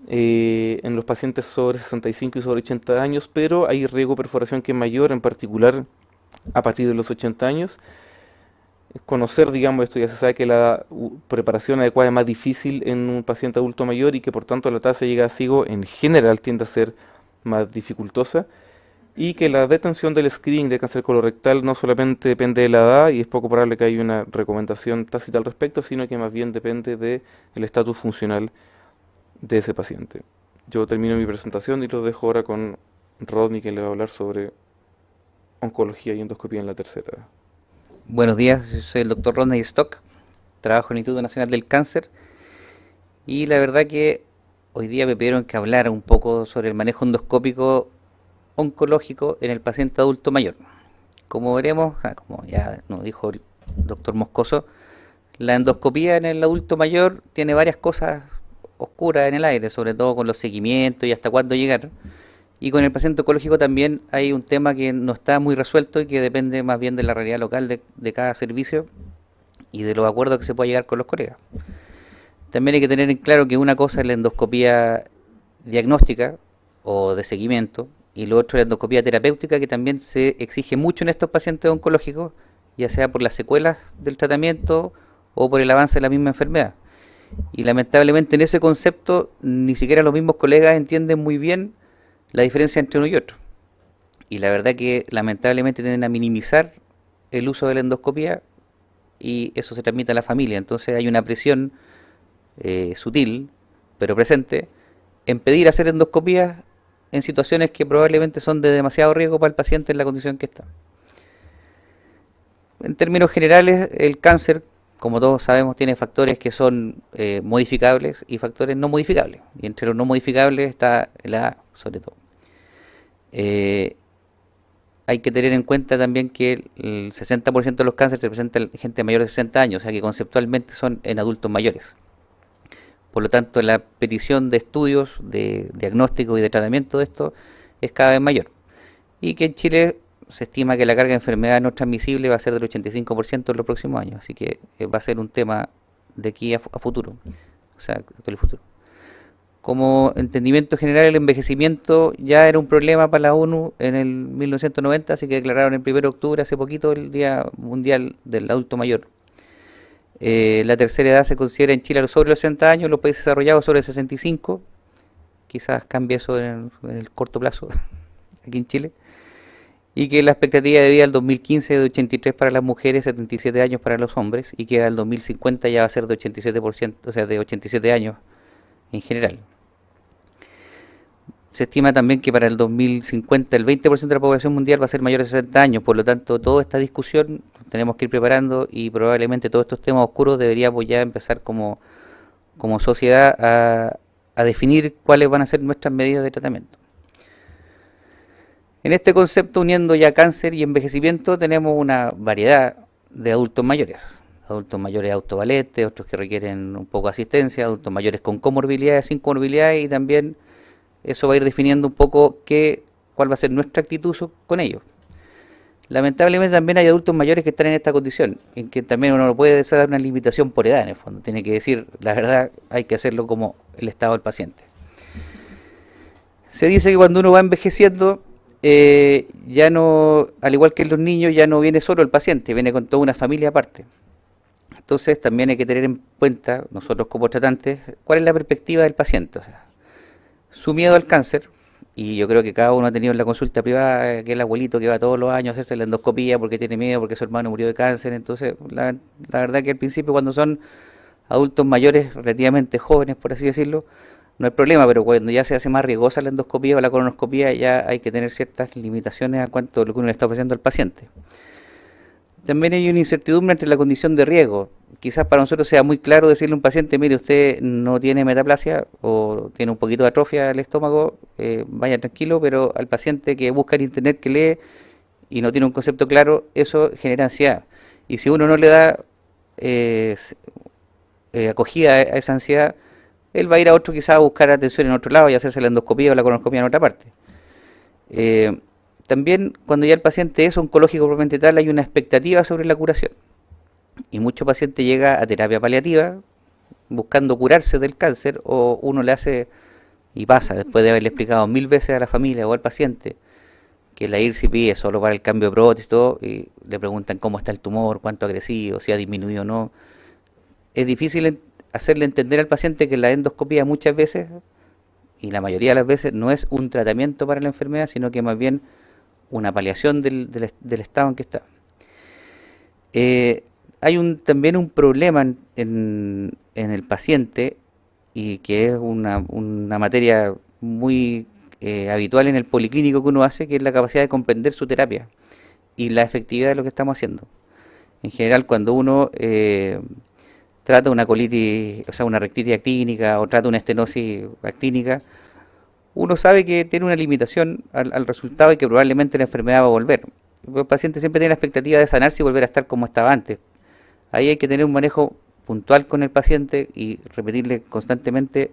B: en los pacientes sobre 65 y sobre 80 años, pero hay riesgo de perforación que es mayor, en particular a partir de los 80 años. Conocer, digamos, esto ya se sabe que la preparación adecuada es más difícil en un paciente adulto mayor y que por tanto la tasa de llegada a SIGO en general tiende a ser más dificultosa. Y que la detención del screening de cáncer colorectal no solamente depende de la edad, y es poco probable que haya una recomendación tácita al respecto, sino que más bien depende del estatus funcional de ese paciente. Yo termino mi presentación y lo dejo ahora con Rodney, que le va a hablar sobre oncología y endoscopía en la tercera edad.
C: Buenos días, yo soy el doctor Rodney Stock, trabajo en el Instituto Nacional del Cáncer y la verdad que hoy día me pidieron que hablara un poco sobre el manejo endoscópico oncológico en el paciente adulto mayor. Como veremos, como ya nos dijo el doctor Moscoso, la endoscopía en el adulto mayor tiene varias cosas oscuras en el aire, sobre todo con los seguimientos y hasta cuándo llegar. Y con el paciente oncológico también hay un tema que no está muy resuelto y que depende más bien de la realidad local de cada servicio y de los acuerdos que se pueda llegar con los colegas. También hay que tener en claro que una cosa es la endoscopía diagnóstica o de seguimiento, y lo otro es la endoscopía terapéutica, que también se exige mucho en estos pacientes oncológicos, ya sea por las secuelas del tratamiento o por el avance de la misma enfermedad. Y lamentablemente en ese concepto ni siquiera los mismos colegas entienden muy bien la diferencia entre uno y otro. Y la verdad que lamentablemente tienden a minimizar el uso de la endoscopía y eso se transmite a la familia. Entonces hay una presión sutil, pero presente, en pedir hacer endoscopías en situaciones que probablemente son de demasiado riesgo para el paciente en la condición que está. En términos generales, el cáncer, como todos sabemos, tiene factores que son modificables y factores no modificables. Y entre los no modificables está la edad, sobre todo. Hay que tener en cuenta también que el 60% de los cánceres se presentan en gente mayor de 60 años, o sea que conceptualmente son en adultos mayores. Por lo tanto, la petición de estudios, de diagnóstico y de tratamiento de esto es cada vez mayor. Y que en Chile se estima que la carga de enfermedad no transmisible va a ser del 85% en los próximos años. Así que va a ser un tema de aquí a futuro, o sea, actual y futuro. Como entendimiento general, el envejecimiento ya era un problema para la ONU en el 1990, así que declararon el 1 de octubre, hace poquito, el Día Mundial del Adulto Mayor. La tercera edad se considera en Chile sobre los 60 años, los países desarrollados sobre 65, quizás cambie eso en el corto plazo aquí en Chile, y que la expectativa de vida al 2015 es de 83 para las mujeres, 77 años para los hombres, y que al 2050 ya va a ser de 87%, o sea, de 87 años en general. Se estima también que para el 2050 el 20% de la población mundial va a ser mayor de 60 años, por lo tanto toda esta discusión tenemos que ir preparando y probablemente todos estos temas oscuros deberíamos ya empezar como sociedad a definir cuáles van a ser nuestras medidas de tratamiento. En este concepto, uniendo ya cáncer y envejecimiento, tenemos una variedad de adultos mayores autovalentes, otros que requieren un poco de asistencia, adultos mayores con comorbilidades, sin comorbilidades, y también eso va a ir definiendo un poco cuál va a ser nuestra actitud con ellos. Lamentablemente también hay adultos mayores que están en esta condición, en que también uno no puede dar una limitación por edad en el fondo, tiene que decir la verdad, hay que hacerlo como el estado del paciente. Se dice que cuando uno va envejeciendo, ya no, al igual que en los niños, ya no viene solo el paciente, viene con toda una familia aparte. Entonces también hay que tener en cuenta, nosotros como tratantes, cuál es la perspectiva del paciente, o sea, su miedo al cáncer. Y yo creo que cada uno ha tenido en la consulta privada que el abuelito que va todos los años a hacerse la endoscopía porque tiene miedo, porque su hermano murió de cáncer. Entonces, la verdad que al principio, cuando son adultos mayores, relativamente jóvenes, por así decirlo, no hay problema, pero cuando ya se hace más riesgosa la endoscopía o la colonoscopía, ya hay que tener ciertas limitaciones a cuanto a lo que uno le está ofreciendo al paciente. También hay una incertidumbre entre la condición de riesgo. Quizás para nosotros sea muy claro decirle a un paciente, mire, usted no tiene metaplasia o tiene un poquito de atrofia del estómago, vaya tranquilo, pero al paciente que busca en internet, que lee y no tiene un concepto claro, eso genera ansiedad. Y si uno no le da acogida a esa ansiedad, él va a ir a otro quizás a buscar atención en otro lado y hacerse la endoscopía o la colonoscopía en otra parte. También cuando ya el paciente es oncológico propiamente tal, hay una expectativa sobre la curación. Y mucho paciente llega a terapia paliativa buscando curarse del cáncer, o uno le hace, y pasa, después de haberle explicado 1000 veces a la familia o al paciente que la IRCP es solo para el cambio de prótesis y todo, y le preguntan cómo está el tumor, cuánto ha crecido, si ha disminuido o no. Es difícil hacerle entender al paciente que la endoscopía muchas veces, y la mayoría de las veces, no es un tratamiento para la enfermedad, sino que más bien una paliación del estado en que está. Hay también un problema en el paciente, y que es una materia muy habitual en el policlínico que uno hace, que es la capacidad de comprender su terapia y la efectividad de lo que estamos haciendo. En general, cuando uno trata una colitis, o sea, una rectitis actínica, o trata una estenosis actínica, uno sabe que tiene una limitación al resultado y que probablemente la enfermedad va a volver. El paciente siempre tiene la expectativa de sanarse y volver a estar como estaba antes. Ahí hay que tener un manejo puntual con el paciente y repetirle constantemente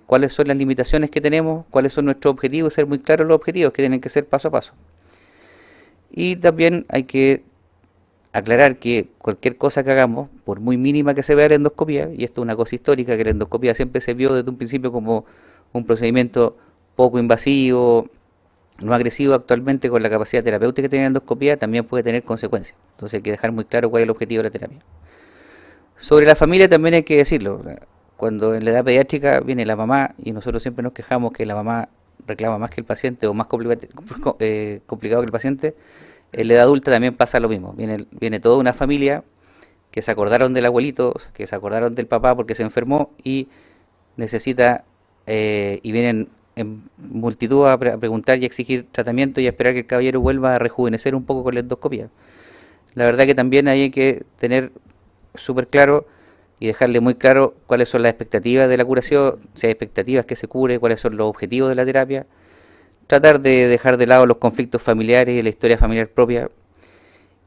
C: cuáles son las limitaciones que tenemos, cuáles son nuestros objetivos, ser muy claros los objetivos que tienen que ser paso a paso. Y también hay que aclarar que cualquier cosa que hagamos, por muy mínima que se vea la endoscopía, y esto es una cosa histórica, que la endoscopía siempre se vio desde un principio como un procedimiento poco invasivo, no agresivo, actualmente con la capacidad terapéutica que tiene la endoscopía también puede tener consecuencias. Entonces hay que dejar muy claro cuál es el objetivo de la terapia. Sobre la familia también hay que decirlo. Cuando en la edad pediátrica viene la mamá, y nosotros siempre nos quejamos que la mamá reclama más que el paciente o más complicado que el paciente, en la edad adulta también pasa lo mismo. Viene toda una familia que se acordaron del abuelito, que se acordaron del papá porque se enfermó y necesita, y vienen en multitud a preguntar y a exigir tratamiento y a esperar que el caballero vuelva a rejuvenecer un poco con la endoscopia. La verdad que también hay que tener súper claro y dejarle muy claro cuáles son las expectativas de la curación, si hay expectativas que se cure, cuáles son los objetivos de la terapia. Tratar de dejar de lado los conflictos familiares y la historia familiar propia.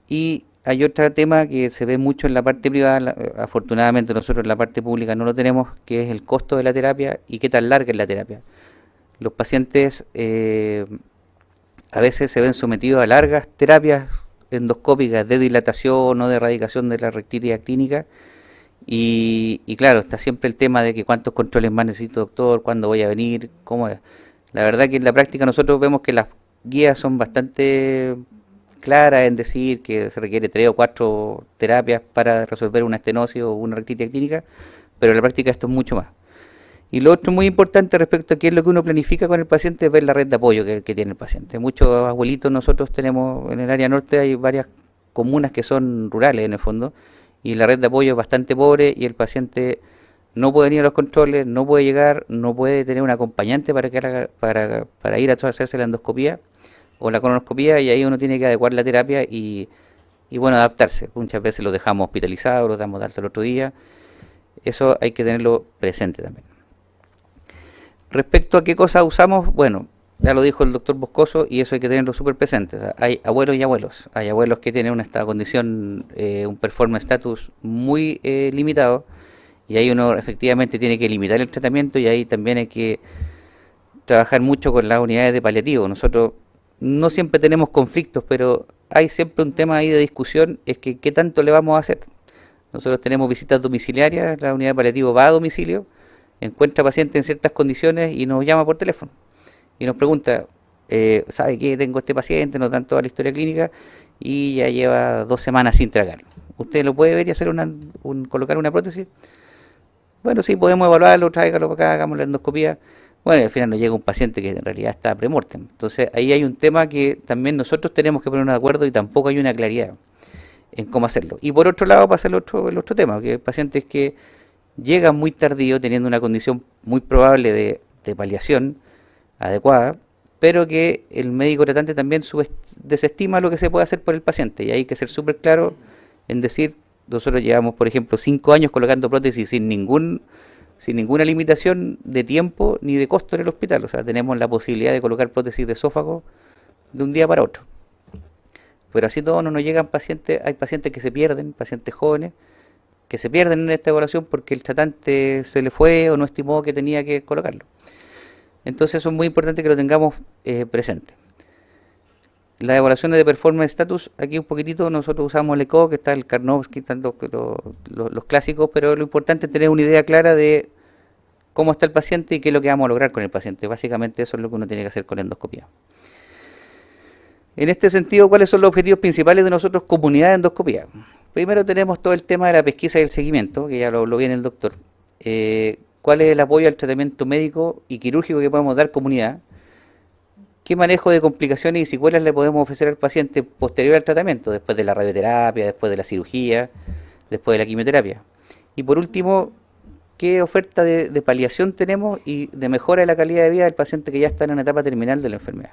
C: Y hay otro tema que se ve mucho en la parte privada, afortunadamente nosotros en la parte pública no lo tenemos, que es el costo de la terapia y qué tan larga es la terapia. Los pacientes a veces se ven sometidos a largas terapias endoscópicas de dilatación o de erradicación de la rectitis actínica, y claro, está siempre el tema de que cuántos controles más necesito, doctor, cuándo voy a venir, cómo es. La verdad que en la práctica nosotros vemos que las guías son bastante claras en decir que se requiere 3 o 4 terapias para resolver una estenosis o una rectitis actínica, pero en la práctica esto es mucho más. Y lo otro muy importante respecto a qué es lo que uno planifica con el paciente es ver la red de apoyo que tiene el paciente. Muchos abuelitos nosotros tenemos en el área norte, hay varias comunas que son rurales en el fondo, y la red de apoyo es bastante pobre y el paciente no puede venir a los controles, no puede llegar, no puede tener un acompañante para ir a hacerse la endoscopía o la colonoscopía, y ahí uno tiene que adecuar la terapia y bueno, adaptarse. Muchas veces los dejamos hospitalizados, los damos de alta el otro día. Eso hay que tenerlo presente también. Respecto a qué cosas usamos, bueno, ya lo dijo el doctor Boscoso y eso hay que tenerlo súper presente. O sea, hay abuelos y abuelos. Hay abuelos que tienen esta condición, un performance status muy limitado, y ahí uno efectivamente tiene que limitar el tratamiento, y ahí también hay que trabajar mucho con las unidades de paliativo. Nosotros no siempre tenemos conflictos, pero hay siempre un tema ahí de discusión, es que qué tanto le vamos a hacer. Nosotros tenemos visitas domiciliarias, la unidad de paliativo va a domicilio, encuentra paciente en ciertas condiciones y nos llama por teléfono y nos pregunta, ¿sabe qué? Tengo este paciente, nos dan toda la historia clínica y ya lleva 2 semanas sin tragar. ¿Usted lo puede ver y hacer colocar una prótesis? Bueno, sí, podemos evaluarlo, tráigalo para acá, hagamos la endoscopía. Bueno, al final nos llega un paciente que en realidad está premortem. Entonces ahí hay un tema que también nosotros tenemos que ponernos de acuerdo, y tampoco hay una claridad en cómo hacerlo. Y por otro lado pasa el otro tema, que hay pacientes que llegan muy tardío teniendo una condición muy probable de paliación adecuada, pero que el médico tratante también desestima lo que se puede hacer por el paciente. Y hay que ser súper claro en decir, nosotros llevamos, por ejemplo, 5 años colocando prótesis sin ninguna limitación de tiempo ni de costo en el hospital. O sea, tenemos la posibilidad de colocar prótesis de esófago de un día para otro. Pero así todo no nos llegan pacientes, hay pacientes que se pierden, pacientes jóvenes, que se pierden en esta evaluación porque el tratante se le fue o no estimó que tenía que colocarlo. Entonces eso es muy importante que lo tengamos presente. Las evaluaciones de performance status, aquí un poquitito nosotros usamos el ECO, que está el Karnofsky, están los clásicos, pero lo importante es tener una idea clara de cómo está el paciente y qué es lo que vamos a lograr con el paciente. Básicamente eso es lo que uno tiene que hacer con la endoscopia. En este sentido, ¿cuáles son los objetivos principales de nosotros, comunidad de endoscopia? Primero tenemos todo el tema de la pesquisa y el seguimiento, que ya lo habló bien el doctor. ¿Cuál es el apoyo al tratamiento médico y quirúrgico que podemos dar comunidad? ¿Qué manejo de complicaciones y secuelas le podemos ofrecer al paciente posterior al tratamiento, después de la radioterapia, después de la cirugía, después de la quimioterapia? Y por último, ¿qué oferta de paliación tenemos y de mejora de la calidad de vida del paciente que ya está en una etapa terminal de la enfermedad?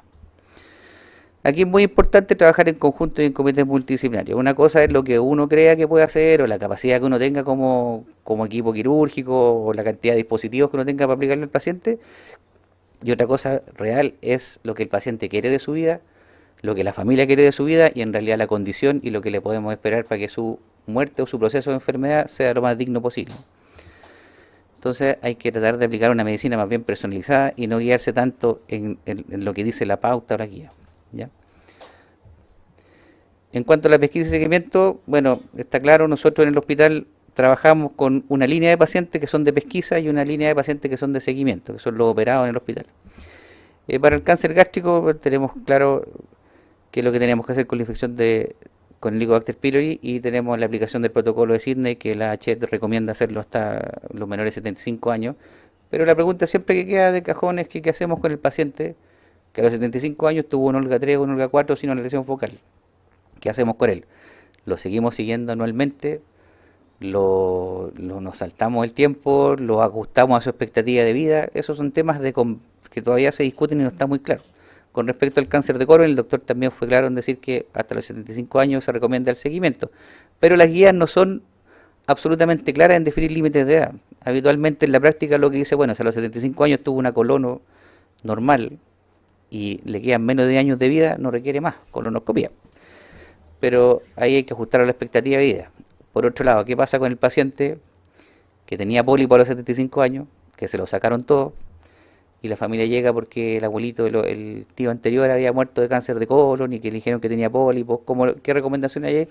C: Aquí es muy importante trabajar en conjunto y en comités multidisciplinarios. Una cosa es lo que uno crea que puede hacer o la capacidad que uno tenga como equipo quirúrgico o la cantidad de dispositivos que uno tenga para aplicarle al paciente. Y otra cosa real es lo que el paciente quiere de su vida, lo que la familia quiere de su vida y en realidad la condición y lo que le podemos esperar para que su muerte o su proceso de enfermedad sea lo más digno posible. Entonces hay que tratar de aplicar una medicina más bien personalizada y no guiarse tanto en lo que dice la pauta o la guía. ¿Ya? En cuanto a la pesquisa y seguimiento, bueno, está claro, nosotros en el hospital trabajamos con una línea de pacientes que son de pesquisa y una línea de pacientes que son de seguimiento, que son los operados en el hospital. Para el cáncer gástrico tenemos claro qué es lo que tenemos que hacer con la infección con el Helicobacter pylori y tenemos la aplicación del protocolo de Sydney que la HED recomienda hacerlo hasta los menores de 75 años. Pero la pregunta siempre que queda de cajón es que qué hacemos con el paciente que a los 75 años tuvo un Olga 3 o un Olga 4 sin una lesión focal. ¿Qué hacemos con él? ¿Lo seguimos siguiendo anualmente? ¿Nos saltamos el tiempo? ¿Lo ajustamos a su expectativa de vida? Esos son temas que todavía se discuten y no está muy claro. Con respecto al cáncer de colon, el doctor también fue claro en decir que hasta los 75 años se recomienda el seguimiento. Pero las guías no son absolutamente claras en definir límites de edad. Habitualmente en la práctica lo que dice, bueno, si a los 75 años tuvo una colono normal, y le quedan menos de años de vida, no requiere más colonoscopia. Pero ahí hay que ajustar a la expectativa de vida. Por otro lado, ¿qué pasa con el paciente que tenía pólipo a los 75 años, que se lo sacaron todo, y la familia llega porque el abuelito, el tío anterior había muerto de cáncer de colon y que le dijeron que tenía pólipos? ¿Qué recomendaciones hay ahí?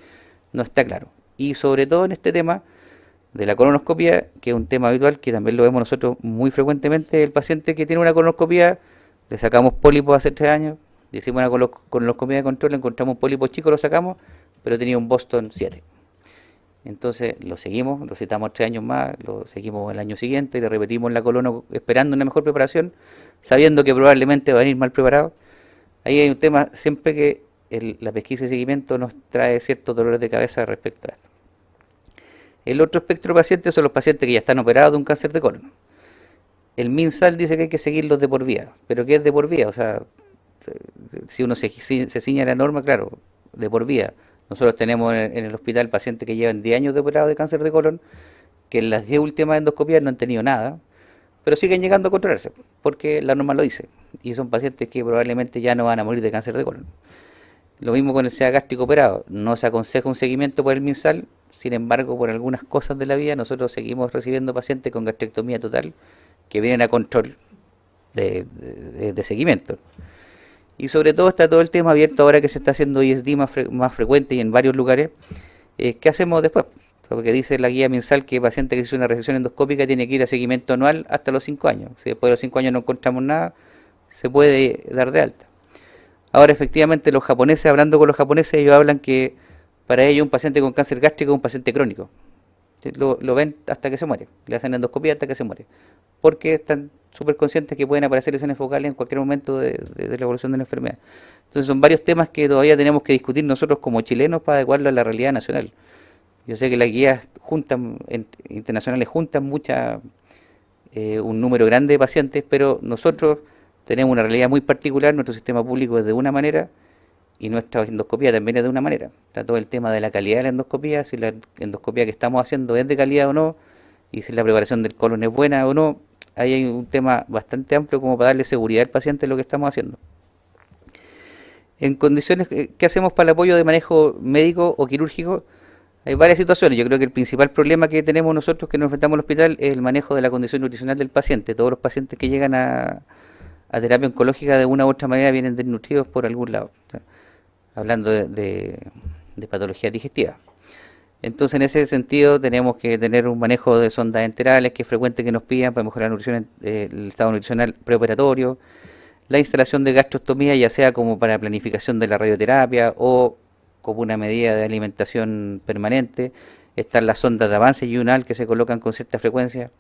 C: No está claro. Y sobre todo en este tema de la colonoscopia, que es un tema habitual, que también lo vemos nosotros muy frecuentemente, el paciente que tiene una colonoscopia, le sacamos pólipos hace 3 años, le hicimos una colonoscopia de control, le encontramos un pólipo chico, lo sacamos, pero tenía un Boston 7. Entonces lo seguimos, lo citamos 3 años más, lo seguimos el año siguiente, le repetimos la colono esperando una mejor preparación, sabiendo que probablemente va a venir mal preparado. Ahí hay un tema, siempre que la pesquisa y seguimiento nos trae ciertos dolores de cabeza respecto a esto. El otro espectro de pacientes son los pacientes que ya están operados de un cáncer de colon. El MinSal dice que hay que seguirlos de por vida, pero ¿qué es de por vida? O sea, si uno se ciñe a la norma, claro, de por vida. Nosotros tenemos en el hospital pacientes que llevan 10 años de operado de cáncer de colon, que en las 10 últimas endoscopias no han tenido nada, pero siguen llegando a controlarse, porque la norma lo dice, y son pacientes que probablemente ya no van a morir de cáncer de colon. Lo mismo con el SEA gástrico operado, no se aconseja un seguimiento por el MinSal, sin embargo, por algunas cosas de la vida, nosotros seguimos recibiendo pacientes con gastrectomía total, que vienen a control de seguimiento. Y sobre todo está todo el tema abierto ahora que se está haciendo ISD más frecuente y en varios lugares. ¿Qué hacemos después? Porque dice la guía MinSal que el paciente que hizo una resección endoscópica tiene que ir a seguimiento anual hasta los 5 años. Si después de los 5 años no encontramos nada, se puede dar de alta. Ahora efectivamente los japoneses, hablando con los japoneses, ellos hablan que para ellos un paciente con cáncer gástrico es un paciente crónico. Lo ven hasta que se muere, le hacen endoscopia hasta que se muere, porque están súper conscientes que pueden aparecer lesiones focales en cualquier momento de la evolución de la enfermedad. Entonces son varios temas que todavía tenemos que discutir nosotros como chilenos para adecuarlo a la realidad nacional. Yo sé que las guías internacionales juntan mucha un número grande de pacientes, pero nosotros tenemos una realidad muy particular, nuestro sistema público es de una manera y nuestra endoscopía también es de una manera. Está todo el tema de la calidad de la endoscopía, si la endoscopía que estamos haciendo es de calidad o no, y si la preparación del colon es buena o no. Ahí hay un tema bastante amplio como para darle seguridad al paciente en lo que estamos haciendo. En condiciones, ¿qué hacemos para el apoyo de manejo médico o quirúrgico? Hay varias situaciones. Yo creo que el principal problema que tenemos nosotros que nos enfrentamos al hospital es el manejo de la condición nutricional del paciente. Todos los pacientes que llegan a terapia oncológica de una u otra manera vienen desnutridos por algún lado, hablando de patologías digestivas. Entonces, en ese sentido, tenemos que tener un manejo de sondas enterales, que es frecuente que nos pidan para mejorar la nutrición, el estado nutricional preoperatorio, la instalación de gastrostomía, ya sea como para planificación de la radioterapia o como una medida de alimentación permanente. Están las sondas de avance yunal que se colocan con cierta frecuencia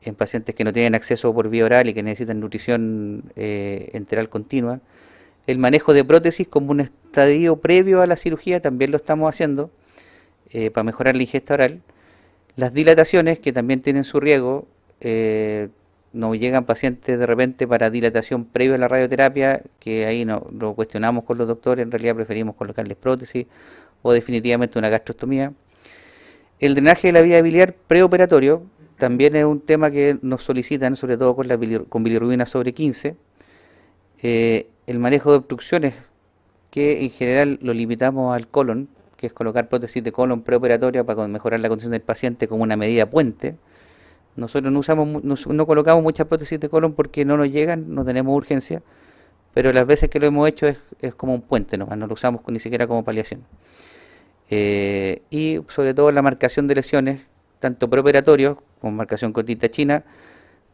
C: en pacientes que no tienen acceso por vía oral y que necesitan nutrición enteral continua. El manejo de prótesis como un estadio previo a la cirugía también lo estamos haciendo para mejorar la ingesta oral. Las dilataciones, que también tienen su riesgo, nos llegan pacientes de repente para dilatación previo a la radioterapia, que ahí no lo cuestionamos con los doctores, en realidad preferimos colocarles prótesis o definitivamente una gastrostomía. El drenaje de la vía biliar preoperatorio también es un tema que nos solicitan, sobre todo con bilirrubina sobre 15. El manejo de obstrucciones, que en general lo limitamos al colon, que es colocar prótesis de colon preoperatoria para mejorar la condición del paciente como una medida puente. Nosotros no colocamos muchas prótesis de colon porque no nos llegan, no tenemos urgencia, pero las veces que lo hemos hecho es como un puente, no lo usamos ni siquiera como paliación. Y sobre todo la marcación de lesiones, tanto preoperatorios como marcación con tinta china,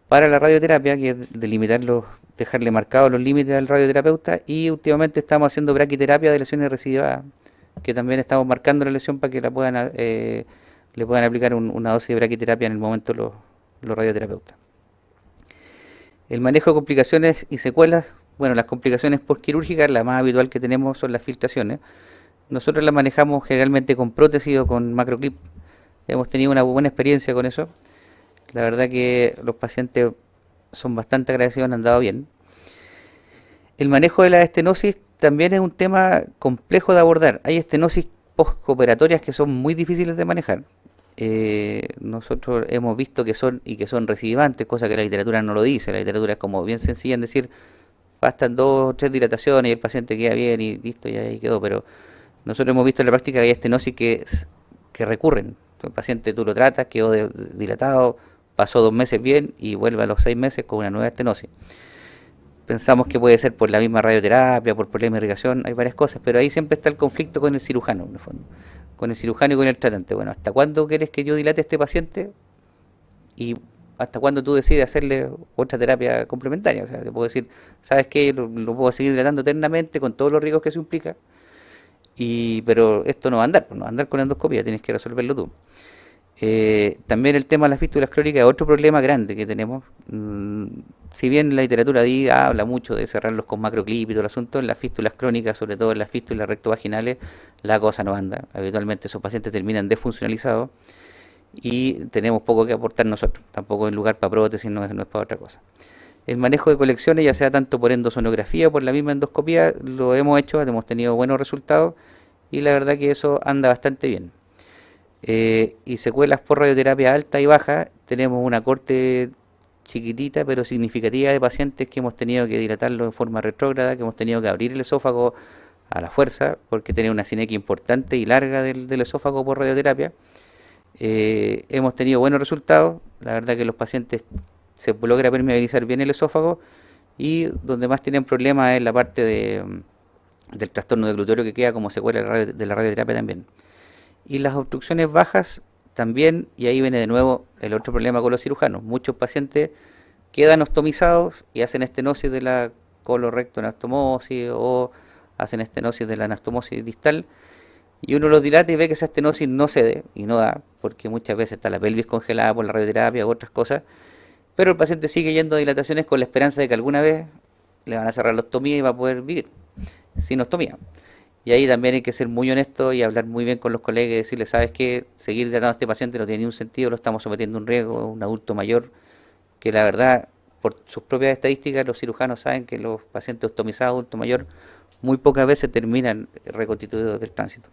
C: para la radioterapia, que es delimitarlos, dejarle marcados los límites al radioterapeuta, y últimamente estamos haciendo braquiterapia de lesiones recidivadas, que también estamos marcando la lesión para que le puedan aplicar una dosis de braquiterapia en el momento los radioterapeutas. El manejo de complicaciones y secuelas, bueno, las complicaciones postquirúrgicas, la más habitual que tenemos son las filtraciones. Nosotros las manejamos generalmente con prótesis o con macroclip. Hemos tenido una buena experiencia con eso. La verdad que los pacientes son bastante agradecidos, han dado bien. El manejo de la estenosis también es un tema complejo de abordar. Hay estenosis postoperatorias que son muy difíciles de manejar. Nosotros hemos visto que son recidivantes, cosa que la literatura no lo dice. La literatura es como bien sencilla en decir, bastan 2 o 3 dilataciones y el paciente queda bien y listo, ya ahí quedó. Pero nosotros hemos visto en la práctica que hay estenosis que recurren. El paciente tú lo tratas, quedó dilatado, pasó 2 meses bien y vuelve a los 6 meses con una nueva estenosis. Pensamos que puede ser por la misma radioterapia, por problemas de irrigación, hay varias cosas, pero ahí siempre está el conflicto con el cirujano, en el fondo. Con el cirujano y con el tratante. Bueno, ¿hasta cuándo quieres que yo dilate a este paciente? Y ¿hasta cuándo tú decides hacerle otra terapia complementaria? O sea, te puedo decir, ¿sabes qué? Lo puedo seguir dilatando eternamente con todos los riesgos que eso implica, pero esto no va a andar, no va a andar con la endoscopia, tienes que resolverlo tú. También el tema de las fístulas crónicas es otro problema grande que tenemos. Si bien la literatura habla mucho de cerrarlos con macroclip y todo el asunto, en las fístulas crónicas, sobre todo en las fístulas rectovaginales, la cosa no anda. Habitualmente esos pacientes terminan desfuncionalizados y tenemos poco que aportar nosotros. Tampoco es lugar para prótesis, no es para otra cosa. El manejo de colecciones, ya sea tanto por endosonografía o por la misma endoscopía, lo hemos hecho, hemos tenido buenos resultados y la verdad que eso anda bastante bien. Y secuelas por radioterapia alta y baja, tenemos una corte chiquitita pero significativa de pacientes que hemos tenido que dilatarlo en forma retrógrada, que hemos tenido que abrir el esófago a la fuerza porque tiene una sinequia importante y larga del esófago por radioterapia. Hemos tenido buenos resultados, la verdad que los pacientes se logra permeabilizar bien el esófago, y donde más tienen problemas es la parte del trastorno deglutorio que queda como secuela de la radioterapia también. Y las obstrucciones bajas también, y ahí viene de nuevo el otro problema con los cirujanos. Muchos pacientes quedan ostomizados y hacen estenosis de la colorectoanastomosis o hacen estenosis de la anastomosis distal, y uno los dilata y ve que esa estenosis no cede y no da, porque muchas veces está la pelvis congelada por la radioterapia u otras cosas, pero el paciente sigue yendo a dilataciones con la esperanza de que alguna vez le van a cerrar la ostomía y va a poder vivir sin ostomía. Y ahí también hay que ser muy honesto y hablar muy bien con los colegas y decirles, ¿sabes qué? Seguir dilatando a este paciente no tiene ningún sentido, lo estamos sometiendo a un riesgo, un adulto mayor que la verdad, por sus propias estadísticas, los cirujanos saben que los pacientes ostomizados adulto mayor muy pocas veces terminan reconstituidos del tránsito.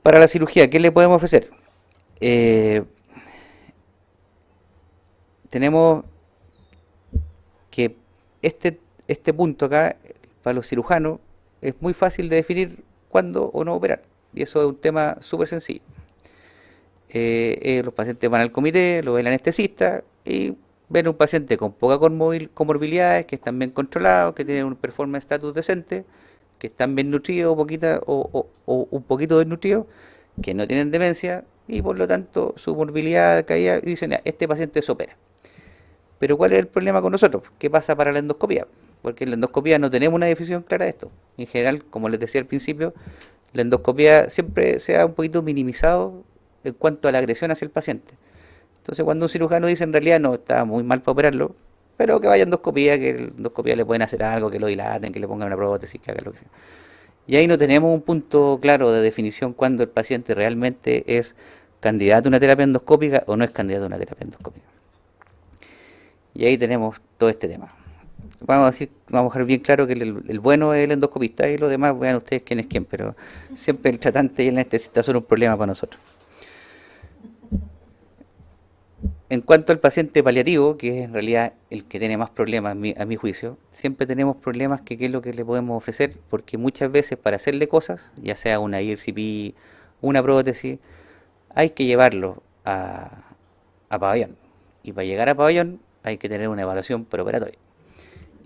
C: Para la cirugía, ¿qué le podemos ofrecer? Tenemos que este punto acá, para los cirujanos, es muy fácil de definir cuándo o no operar. Y eso es un tema súper sencillo. Los pacientes van al comité, lo ve el anestesista y ven un paciente con poca comorbilidades, que están bien controlados, que tienen un performance status decente, que están bien nutridos o un poquito desnutridos, que no tienen demencia y por lo tanto su morbilidad caída, y dicen, este paciente se opera. Pero ¿cuál es el problema con nosotros? ¿Qué pasa para la endoscopía? Porque en la endoscopía no tenemos una definición clara de esto. En general, como les decía al principio, la endoscopía siempre se ha un poquito minimizado en cuanto a la agresión hacia el paciente. Entonces, cuando un cirujano dice en realidad no, está muy mal para operarlo, pero que vaya a endoscopía, que en endoscopía le pueden hacer algo, que lo dilaten, que le pongan una prótesis, que haga lo que sea. Y ahí no tenemos un punto claro de definición cuando el paciente realmente es candidato a una terapia endoscópica o no es candidato a una terapia endoscópica. Y ahí tenemos todo este tema. Vamos a dejar bien claro que el bueno es el endoscopista y los demás vean ustedes quién es quién, pero siempre el tratante y el anestesista son un problema para nosotros. En cuanto al paciente paliativo, que es en realidad el que tiene más problemas a mi juicio, siempre tenemos problemas que qué es lo que le podemos ofrecer, porque muchas veces para hacerle cosas, ya sea una IRCP, una prótesis, hay que llevarlo a pabellón. Y para llegar a pabellón hay que tener una evaluación preoperatoria.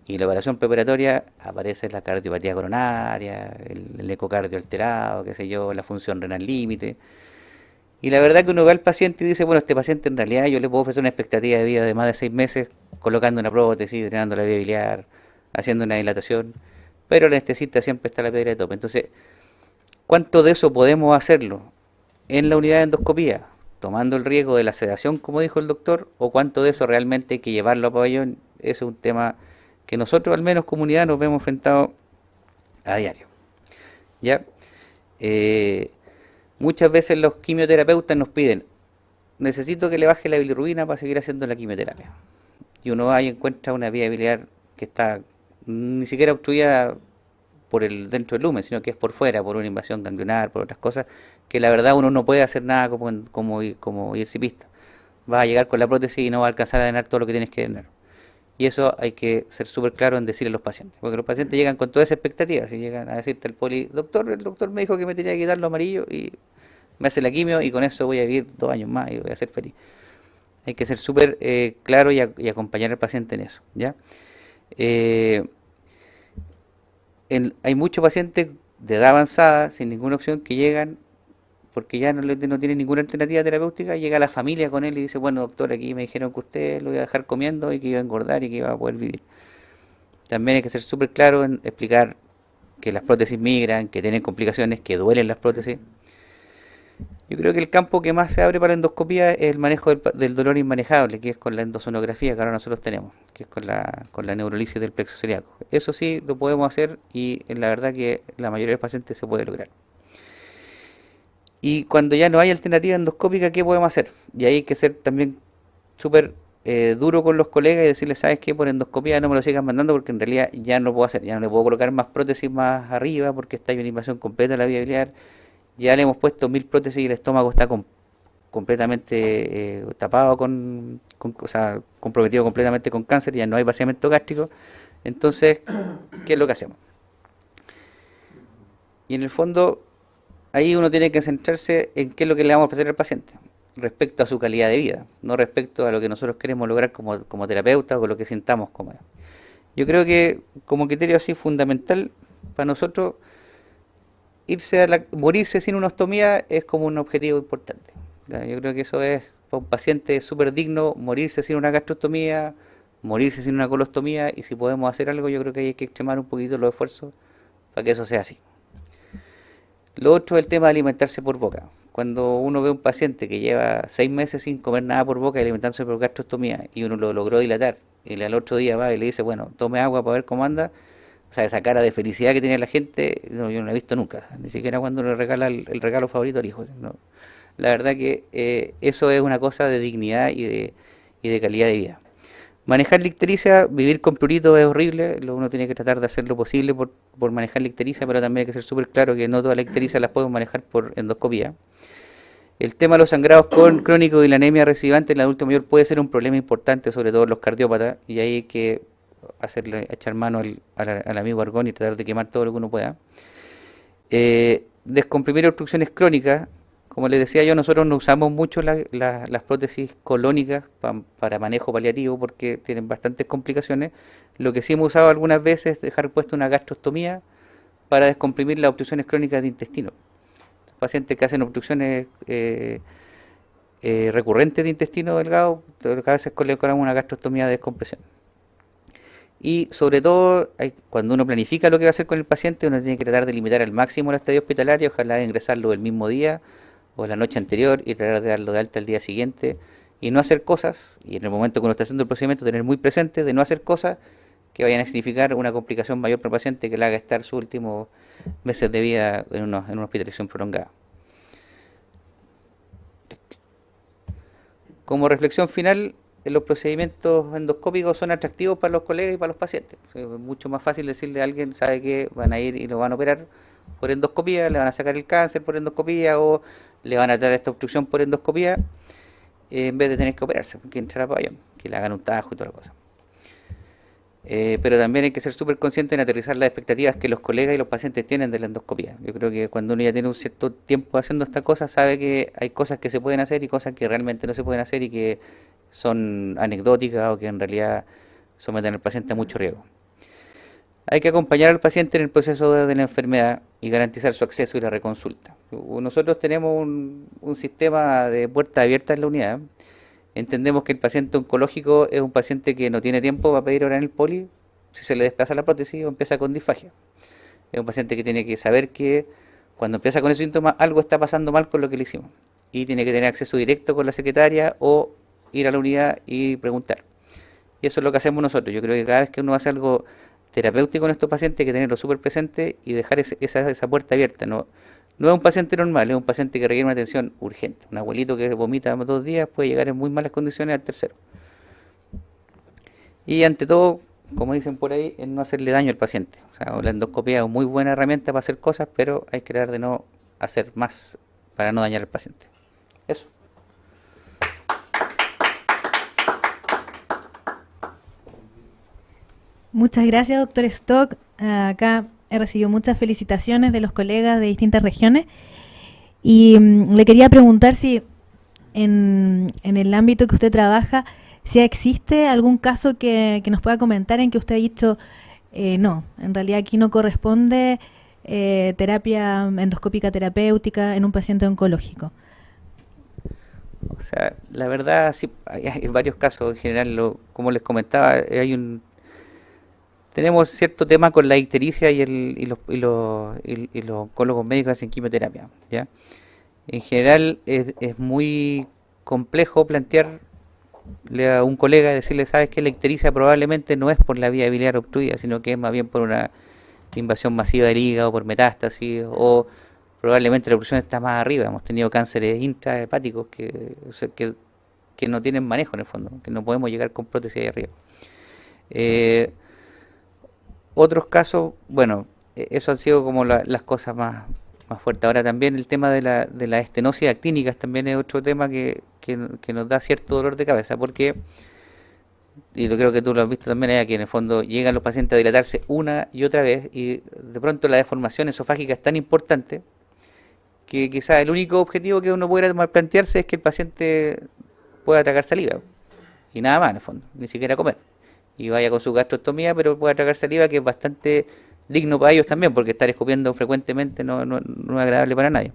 C: Y en la evaluación preoperatoria aparece la cardiopatía coronaria, el ecocardio alterado, qué sé yo, la función renal límite. Y la verdad que uno ve al paciente y dice, bueno, este paciente en realidad yo le puedo ofrecer una expectativa de vida de más de 6 meses colocando una prótesis, drenando la vía biliar, haciendo una dilatación, pero el anestesista siempre está a la piedra de tope. Entonces, ¿cuánto de eso podemos hacerlo en la unidad de endoscopía, tomando el riesgo de la sedación, como dijo el doctor, o cuánto de eso realmente hay que llevarlo a pabellón? Eso es un tema que nosotros, al menos comunidad, nos vemos enfrentados a diario. ¿Ya? Muchas veces los quimioterapeutas nos piden, necesito que le baje la bilirrubina para seguir haciendo la quimioterapia. Y uno va y encuentra una vía biliar que está ni siquiera obstruida por el dentro del lumen, sino que es por fuera, por una invasión ganglionar, por otras cosas, que la verdad uno no puede hacer nada como IRCPista. Va a llegar con la prótesis y no va a alcanzar a drenar todo lo que tienes que drenar. Y eso hay que ser súper claro en decirle a los pacientes, porque los pacientes llegan con toda esa expectativa, si llegan a decirte al poli, doctor, el doctor me dijo que me tenía que quitar lo amarillo y me hace la quimio y con eso voy a vivir 2 años más y voy a ser feliz. Hay que ser súper claro y acompañar al paciente en eso, ¿ya? Hay muchos pacientes de edad avanzada, sin ninguna opción, que llegan porque ya no tienen ninguna alternativa terapéutica, llega la familia con él y dice, bueno doctor, aquí me dijeron que usted lo iba a dejar comiendo y que iba a engordar y que iba a poder vivir. También hay que ser súper claro en explicar que las prótesis migran, que tienen complicaciones, que duelen las prótesis. Yo creo que el campo que más se abre para la endoscopía es el manejo del dolor inmanejable, que es con la endosonografía que ahora nosotros tenemos, que es con la neurolisis del plexo celíaco. Eso sí lo podemos hacer y la verdad que la mayoría de los pacientes se puede lograr. Y cuando ya no hay alternativa endoscópica, ¿qué podemos hacer? Y ahí hay que ser también súper duro con los colegas y decirles, ¿sabes qué? Por endoscopía no me lo sigan mandando porque en realidad ya no lo puedo hacer, ya no le puedo colocar más prótesis más arriba porque está en una invasión completa de la vía biliar. Ya le hemos puesto 1000 prótesis y el estómago está completamente tapado, o sea, comprometido completamente con cáncer, ya no hay vaciamiento gástrico. Entonces, ¿qué es lo que hacemos? Y en el fondo, ahí uno tiene que centrarse en qué es lo que le vamos a ofrecer al paciente, respecto a su calidad de vida, no respecto a lo que nosotros queremos lograr como terapeuta o con lo que sintamos como. Yo creo que como criterio así fundamental para nosotros, morirse sin una ostomía es como un objetivo importante. Yo creo que eso es para un paciente súper digno, morirse sin una gastrostomía, morirse sin una colostomía, y si podemos hacer algo, yo creo que hay que extremar un poquito los esfuerzos para que eso sea así. Lo otro es el tema de alimentarse por boca. Cuando uno ve un paciente que lleva 6 meses sin comer nada por boca y alimentándose por gastrostomía y uno lo logró dilatar y al otro día va y le dice, bueno, tome agua para ver cómo anda, o sea, esa cara de felicidad que tiene la gente, no, yo no la he visto nunca, ni siquiera cuando le regala el regalo favorito al hijo. No. la verdad que eso es una cosa de dignidad y de calidad de vida. Manejar la ictericia, vivir con prurito es horrible, uno tiene que tratar de hacer lo posible por manejar la ictericia, pero también hay que ser súper claro que no todas las ictericias las podemos manejar por endoscopía. El tema de los sangrados crónicos y la anemia recidivante en el adulto mayor puede ser un problema importante, sobre todo en los cardiópatas, y ahí hay que echar mano al amigo argón y tratar de quemar todo lo que uno pueda. Descomprimir obstrucciones crónicas. Como les decía yo, nosotros no usamos mucho las prótesis colónicas para manejo paliativo porque tienen bastantes complicaciones. Lo que sí hemos usado algunas veces es dejar puesta una gastrostomía para descomprimir las obstrucciones crónicas de intestino. Pacientes que hacen obstrucciones recurrentes de intestino delgado, a veces colocamos una gastrostomía de descompresión. Y sobre todo, cuando uno planifica lo que va a hacer con el paciente, uno tiene que tratar de limitar al máximo la estadía hospitalaria, ojalá ingresarlo el mismo día o la noche anterior y tratar de darlo de alta el día siguiente y no hacer cosas, y en el momento que uno está haciendo el procedimiento tener muy presente de no hacer cosas que vayan a significar una complicación mayor para el paciente que le haga estar sus últimos meses de vida en una hospitalización prolongada. Como reflexión final, los procedimientos endoscópicos son atractivos para los colegas y para los pacientes. Es mucho más fácil decirle a alguien, sabe que van a ir y lo van a operar por endoscopía, le van a sacar el cáncer por endoscopía o le van a dar esta obstrucción por endoscopía, en vez de tener que operarse, que entrar para allá, que le hagan un tajo y toda la cosa. Pero también hay que ser súper consciente en aterrizar las expectativas que los colegas y los pacientes tienen de la endoscopía. Yo creo que cuando uno ya tiene un cierto tiempo haciendo esta cosa, sabe que hay cosas que se pueden hacer y cosas que realmente no se pueden hacer y que son anecdóticas o que en realidad someten al paciente a mucho riesgo. Hay que acompañar al paciente en el proceso de la enfermedad y garantizar su acceso y la reconsulta. Nosotros tenemos un sistema de puertas abiertas en la unidad. Entendemos que el paciente oncológico es un paciente que no tiene tiempo para pedir hora en el poli si se le desplaza la prótesis o empieza con disfagia. Es un paciente que tiene que saber que cuando empieza con esos síntomas algo está pasando mal con lo que le hicimos. Y tiene que tener acceso directo con la secretaria o ir a la unidad y preguntar. Y eso es lo que hacemos nosotros. Yo creo que cada vez que uno hace algo terapéutico en estos pacientes hay que tenerlo súper presente y dejar esa puerta abierta. No es un paciente normal, es un paciente que requiere una atención urgente. Un abuelito que vomita 2 días puede llegar en muy malas condiciones al tercero. Y ante todo, como dicen por ahí, es no hacerle daño al paciente. O sea, la endoscopia es una muy buena herramienta para hacer cosas, pero hay que tratar de no hacer más para no dañar al paciente. Eso.
A: Muchas gracias, doctor Stock. Acá he recibido muchas felicitaciones de los colegas de distintas regiones y le quería preguntar si en el ámbito que usted trabaja, si existe algún caso que nos pueda comentar en que usted ha dicho, no, en realidad aquí no corresponde terapia endoscópica terapéutica en un paciente oncológico.
C: O sea, la verdad, sí, hay varios casos en general, como les comentaba, tenemos cierto tema con la ictericia y los oncólogos médicos hacen quimioterapia, ¿ya? En general es muy complejo plantearle a un colega y decirle, sabes que la ictericia probablemente no es por la vía biliar obstruida, sino que es más bien por una invasión masiva del hígado, por metástasis, o probablemente la obstrucción está más arriba. Hemos tenido cánceres intrahepáticos que no tienen manejo en el fondo, que no podemos llegar con prótesis ahí arriba. Otros casos, bueno, eso han sido como las cosas más fuertes. Ahora también el tema de la estenosis actínicas también es otro tema que nos da cierto dolor de cabeza, porque, y lo creo que tú lo has visto también, aquí en el fondo llegan los pacientes a dilatarse una y otra vez y de pronto la deformación esofágica es tan importante que quizás el único objetivo que uno pudiera plantearse es que el paciente pueda tragar saliva y nada más en el fondo, ni siquiera comer. Y vaya con su gastrostomía, pero pueda tragar saliva, que es bastante digno para ellos también, porque estar escupiendo frecuentemente no es agradable para nadie.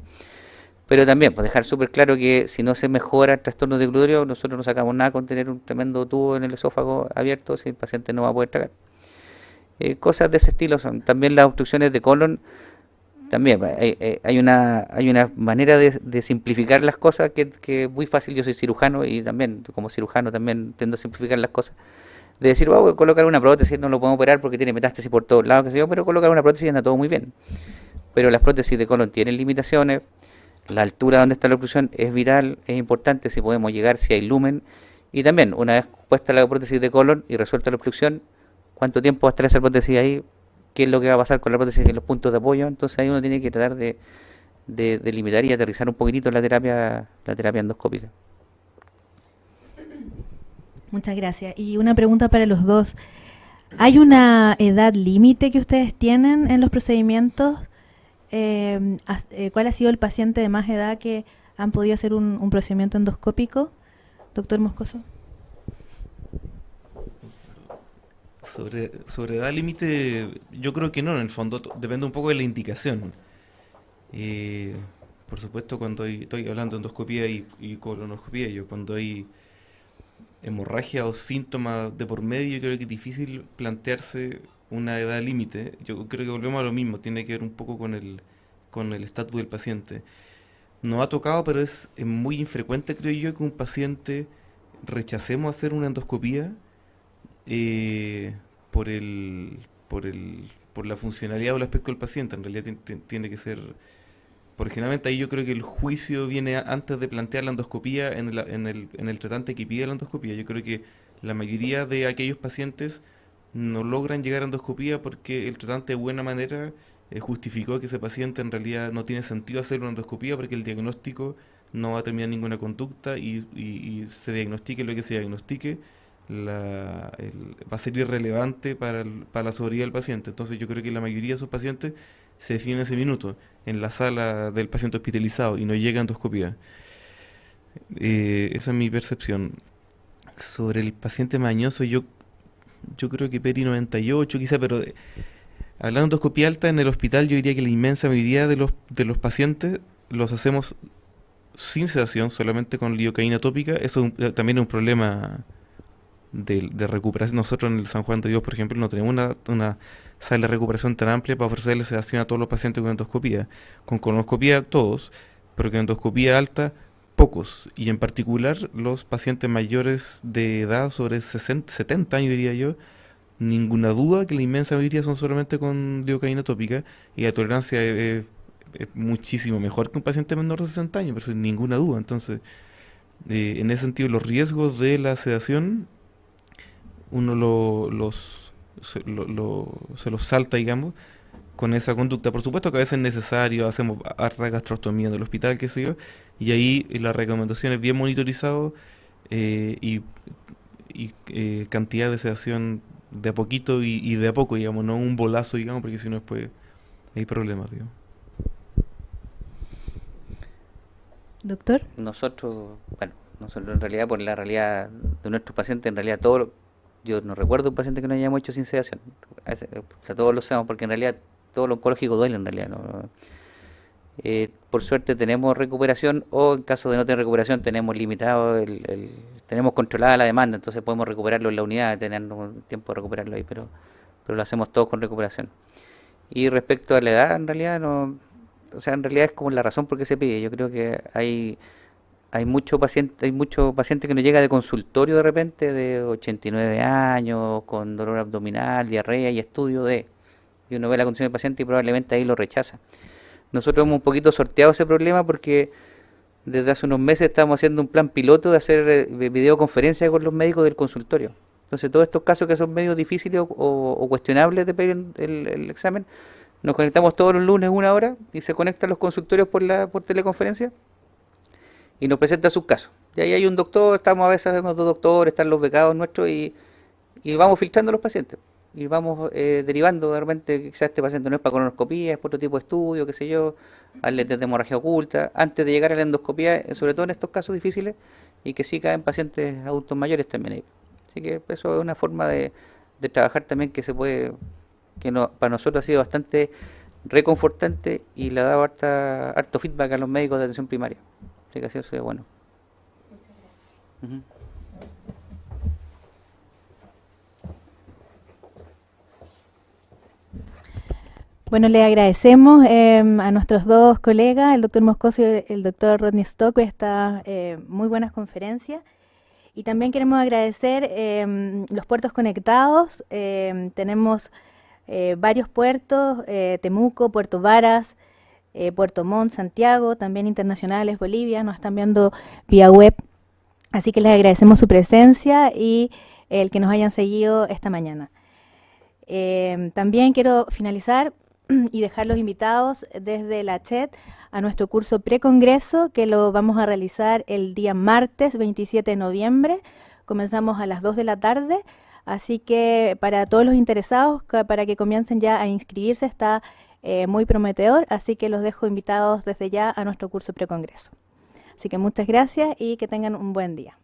C: Pero también, pues dejar súper claro que si no se mejora el trastorno de glutorio, nosotros no sacamos nada con tener un tremendo tubo en el esófago abierto si el paciente no va a poder tragar. Cosas de ese estilo son. También las obstrucciones de colon, también hay una manera de simplificar las cosas que es muy fácil. Yo soy cirujano y también, como cirujano, también tiendo a simplificar las cosas. De decir, voy a colocar una prótesis, no lo podemos operar porque tiene metástasis por todos lados, qué sé yo, pero colocar una prótesis anda todo muy bien. Pero las prótesis de colon tienen limitaciones, La altura donde está la oclusión es vital, es importante si podemos llegar, si hay lumen. Y también, una vez puesta la prótesis de colon y resuelta la oclusión, ¿cuánto tiempo va a estar esa prótesis ahí? ¿Qué es lo que va a pasar con la prótesis en los puntos de apoyo? Entonces ahí uno tiene que tratar de limitar y aterrizar un poquitito la terapia endoscópica.
A: Muchas gracias. Y una pregunta para los dos. ¿Hay una edad límite que ustedes tienen en los procedimientos? ¿Cuál ha sido el paciente de más edad que han podido hacer un procedimiento endoscópico? Doctor Moscoso.
B: Sobre edad límite, yo creo que no, en el fondo depende un poco de la indicación. Por supuesto, cuando estoy hablando de endoscopía y colonoscopía, cuando hay hemorragia o síntomas de por medio, yo creo que es difícil plantearse una edad límite. Yo creo que volvemos a lo mismo, tiene que ver un poco con el estatus del paciente. Nos ha tocado, pero es muy infrecuente, creo yo, que un paciente rechacemos hacer una endoscopía eh, por el, por la funcionalidad o el aspecto del paciente. En realidad tiene que ser, porque generalmente ahí yo creo que el juicio viene antes de plantear la endoscopía en el tratante que pide la endoscopía. Yo creo que la mayoría de aquellos pacientes no logran llegar a endoscopía porque el tratante de buena manera justificó que ese paciente en realidad no tiene sentido hacer una endoscopía porque el diagnóstico no va a terminar ninguna conducta y se diagnostique lo que se diagnostique, va a ser irrelevante para la sobriedad del paciente. Entonces yo creo que la mayoría de esos pacientes se definen en ese minuto, en la sala del paciente hospitalizado y no llega a endoscopía. Esa es mi percepción. Sobre el paciente mañoso, yo creo que Peri 98 quizá, pero hablando de endoscopía alta en el hospital, yo diría que la inmensa mayoría de los pacientes los hacemos sin sedación, solamente con lidocaína tópica. Eso también es un problema de recuperación. Nosotros en el San Juan de Dios, por ejemplo, no tenemos una sala de recuperación tan amplia para ofrecerle sedación a todos los pacientes con endoscopía. Con colonoscopía todos, pero con endoscopía alta pocos. Y en particular los pacientes mayores de edad, sobre 60, 70 años diría yo, ninguna duda que la inmensa mayoría son solamente con lidocaína tópica y la tolerancia es muchísimo mejor que un paciente menor de 60 años, pero sin ninguna duda. Entonces, en ese sentido, los riesgos de la sedación uno se los salta, digamos, con esa conducta. Por supuesto que a veces es necesario, hacemos harta gastrostomía en el hospital, qué sé yo, y ahí la recomendación es bien monitorizado y cantidad de sedación de a poquito y de a poco, digamos, no un bolazo, digamos, porque si no después hay problemas, digamos.
A: Doctor.
C: Nosotros en realidad, por la realidad de nuestros pacientes, en realidad yo no recuerdo un paciente que no hayamos hecho sin sedación. O sea, todos lo sabemos, porque en realidad todo lo oncológico duele en realidad, ¿no? Por suerte tenemos recuperación, o en caso de no tener recuperación tenemos limitado tenemos controlada la demanda, entonces podemos recuperarlo en la unidad, tener un tiempo de recuperarlo ahí, pero lo hacemos todo con recuperación. Y respecto a la edad, en realidad no, o sea, en realidad es como la razón por qué se pide. Yo creo que hay mucho paciente que nos llega de consultorio de repente de 89 años con dolor abdominal, diarrea y y uno ve la condición del paciente y probablemente ahí lo rechaza. Nosotros hemos un poquito sorteado ese problema porque desde hace unos meses estamos haciendo un plan piloto de hacer videoconferencias con los médicos del consultorio. Entonces todos estos casos que son medio difíciles o cuestionables de pedir el examen, nos conectamos todos los lunes 1 hora y se conectan los consultorios por teleconferencia y nos presenta sus casos. Y ahí hay un doctor, a veces vemos 2 doctores, están los becados nuestros y vamos filtrando a los pacientes. Y vamos derivando de repente, quizás este paciente no es para colonoscopía, es por otro tipo de estudio, qué sé yo, atletas de hemorragia oculta, antes de llegar a la endoscopía, sobre todo en estos casos difíciles, y que sí caen pacientes adultos mayores también ahí. Así que eso es una forma de trabajar también que se puede, para nosotros ha sido bastante reconfortante y le ha dado harto feedback a los médicos de atención primaria. Así que así eso es bueno. Uh-huh.
A: Bueno, le agradecemos a nuestros 2 colegas, el doctor Moscoso y el doctor Rodney Stock, estas muy buenas conferencias. Y también queremos agradecer los puertos conectados. Tenemos varios puertos, Temuco, Puerto Varas, Puerto Montt, Santiago, también internacionales, Bolivia, nos están viendo vía web. Así que les agradecemos su presencia y el que nos hayan seguido esta mañana. También quiero finalizar y dejar los invitados desde la CHET a nuestro curso precongreso, que lo vamos a realizar el día martes 27 de noviembre. Comenzamos a las 2 de la tarde, así que para todos los interesados, para que comiencen ya a inscribirse, está muy prometedor, así que los dejo invitados desde ya a nuestro curso precongreso. Así que muchas gracias y que tengan un buen día.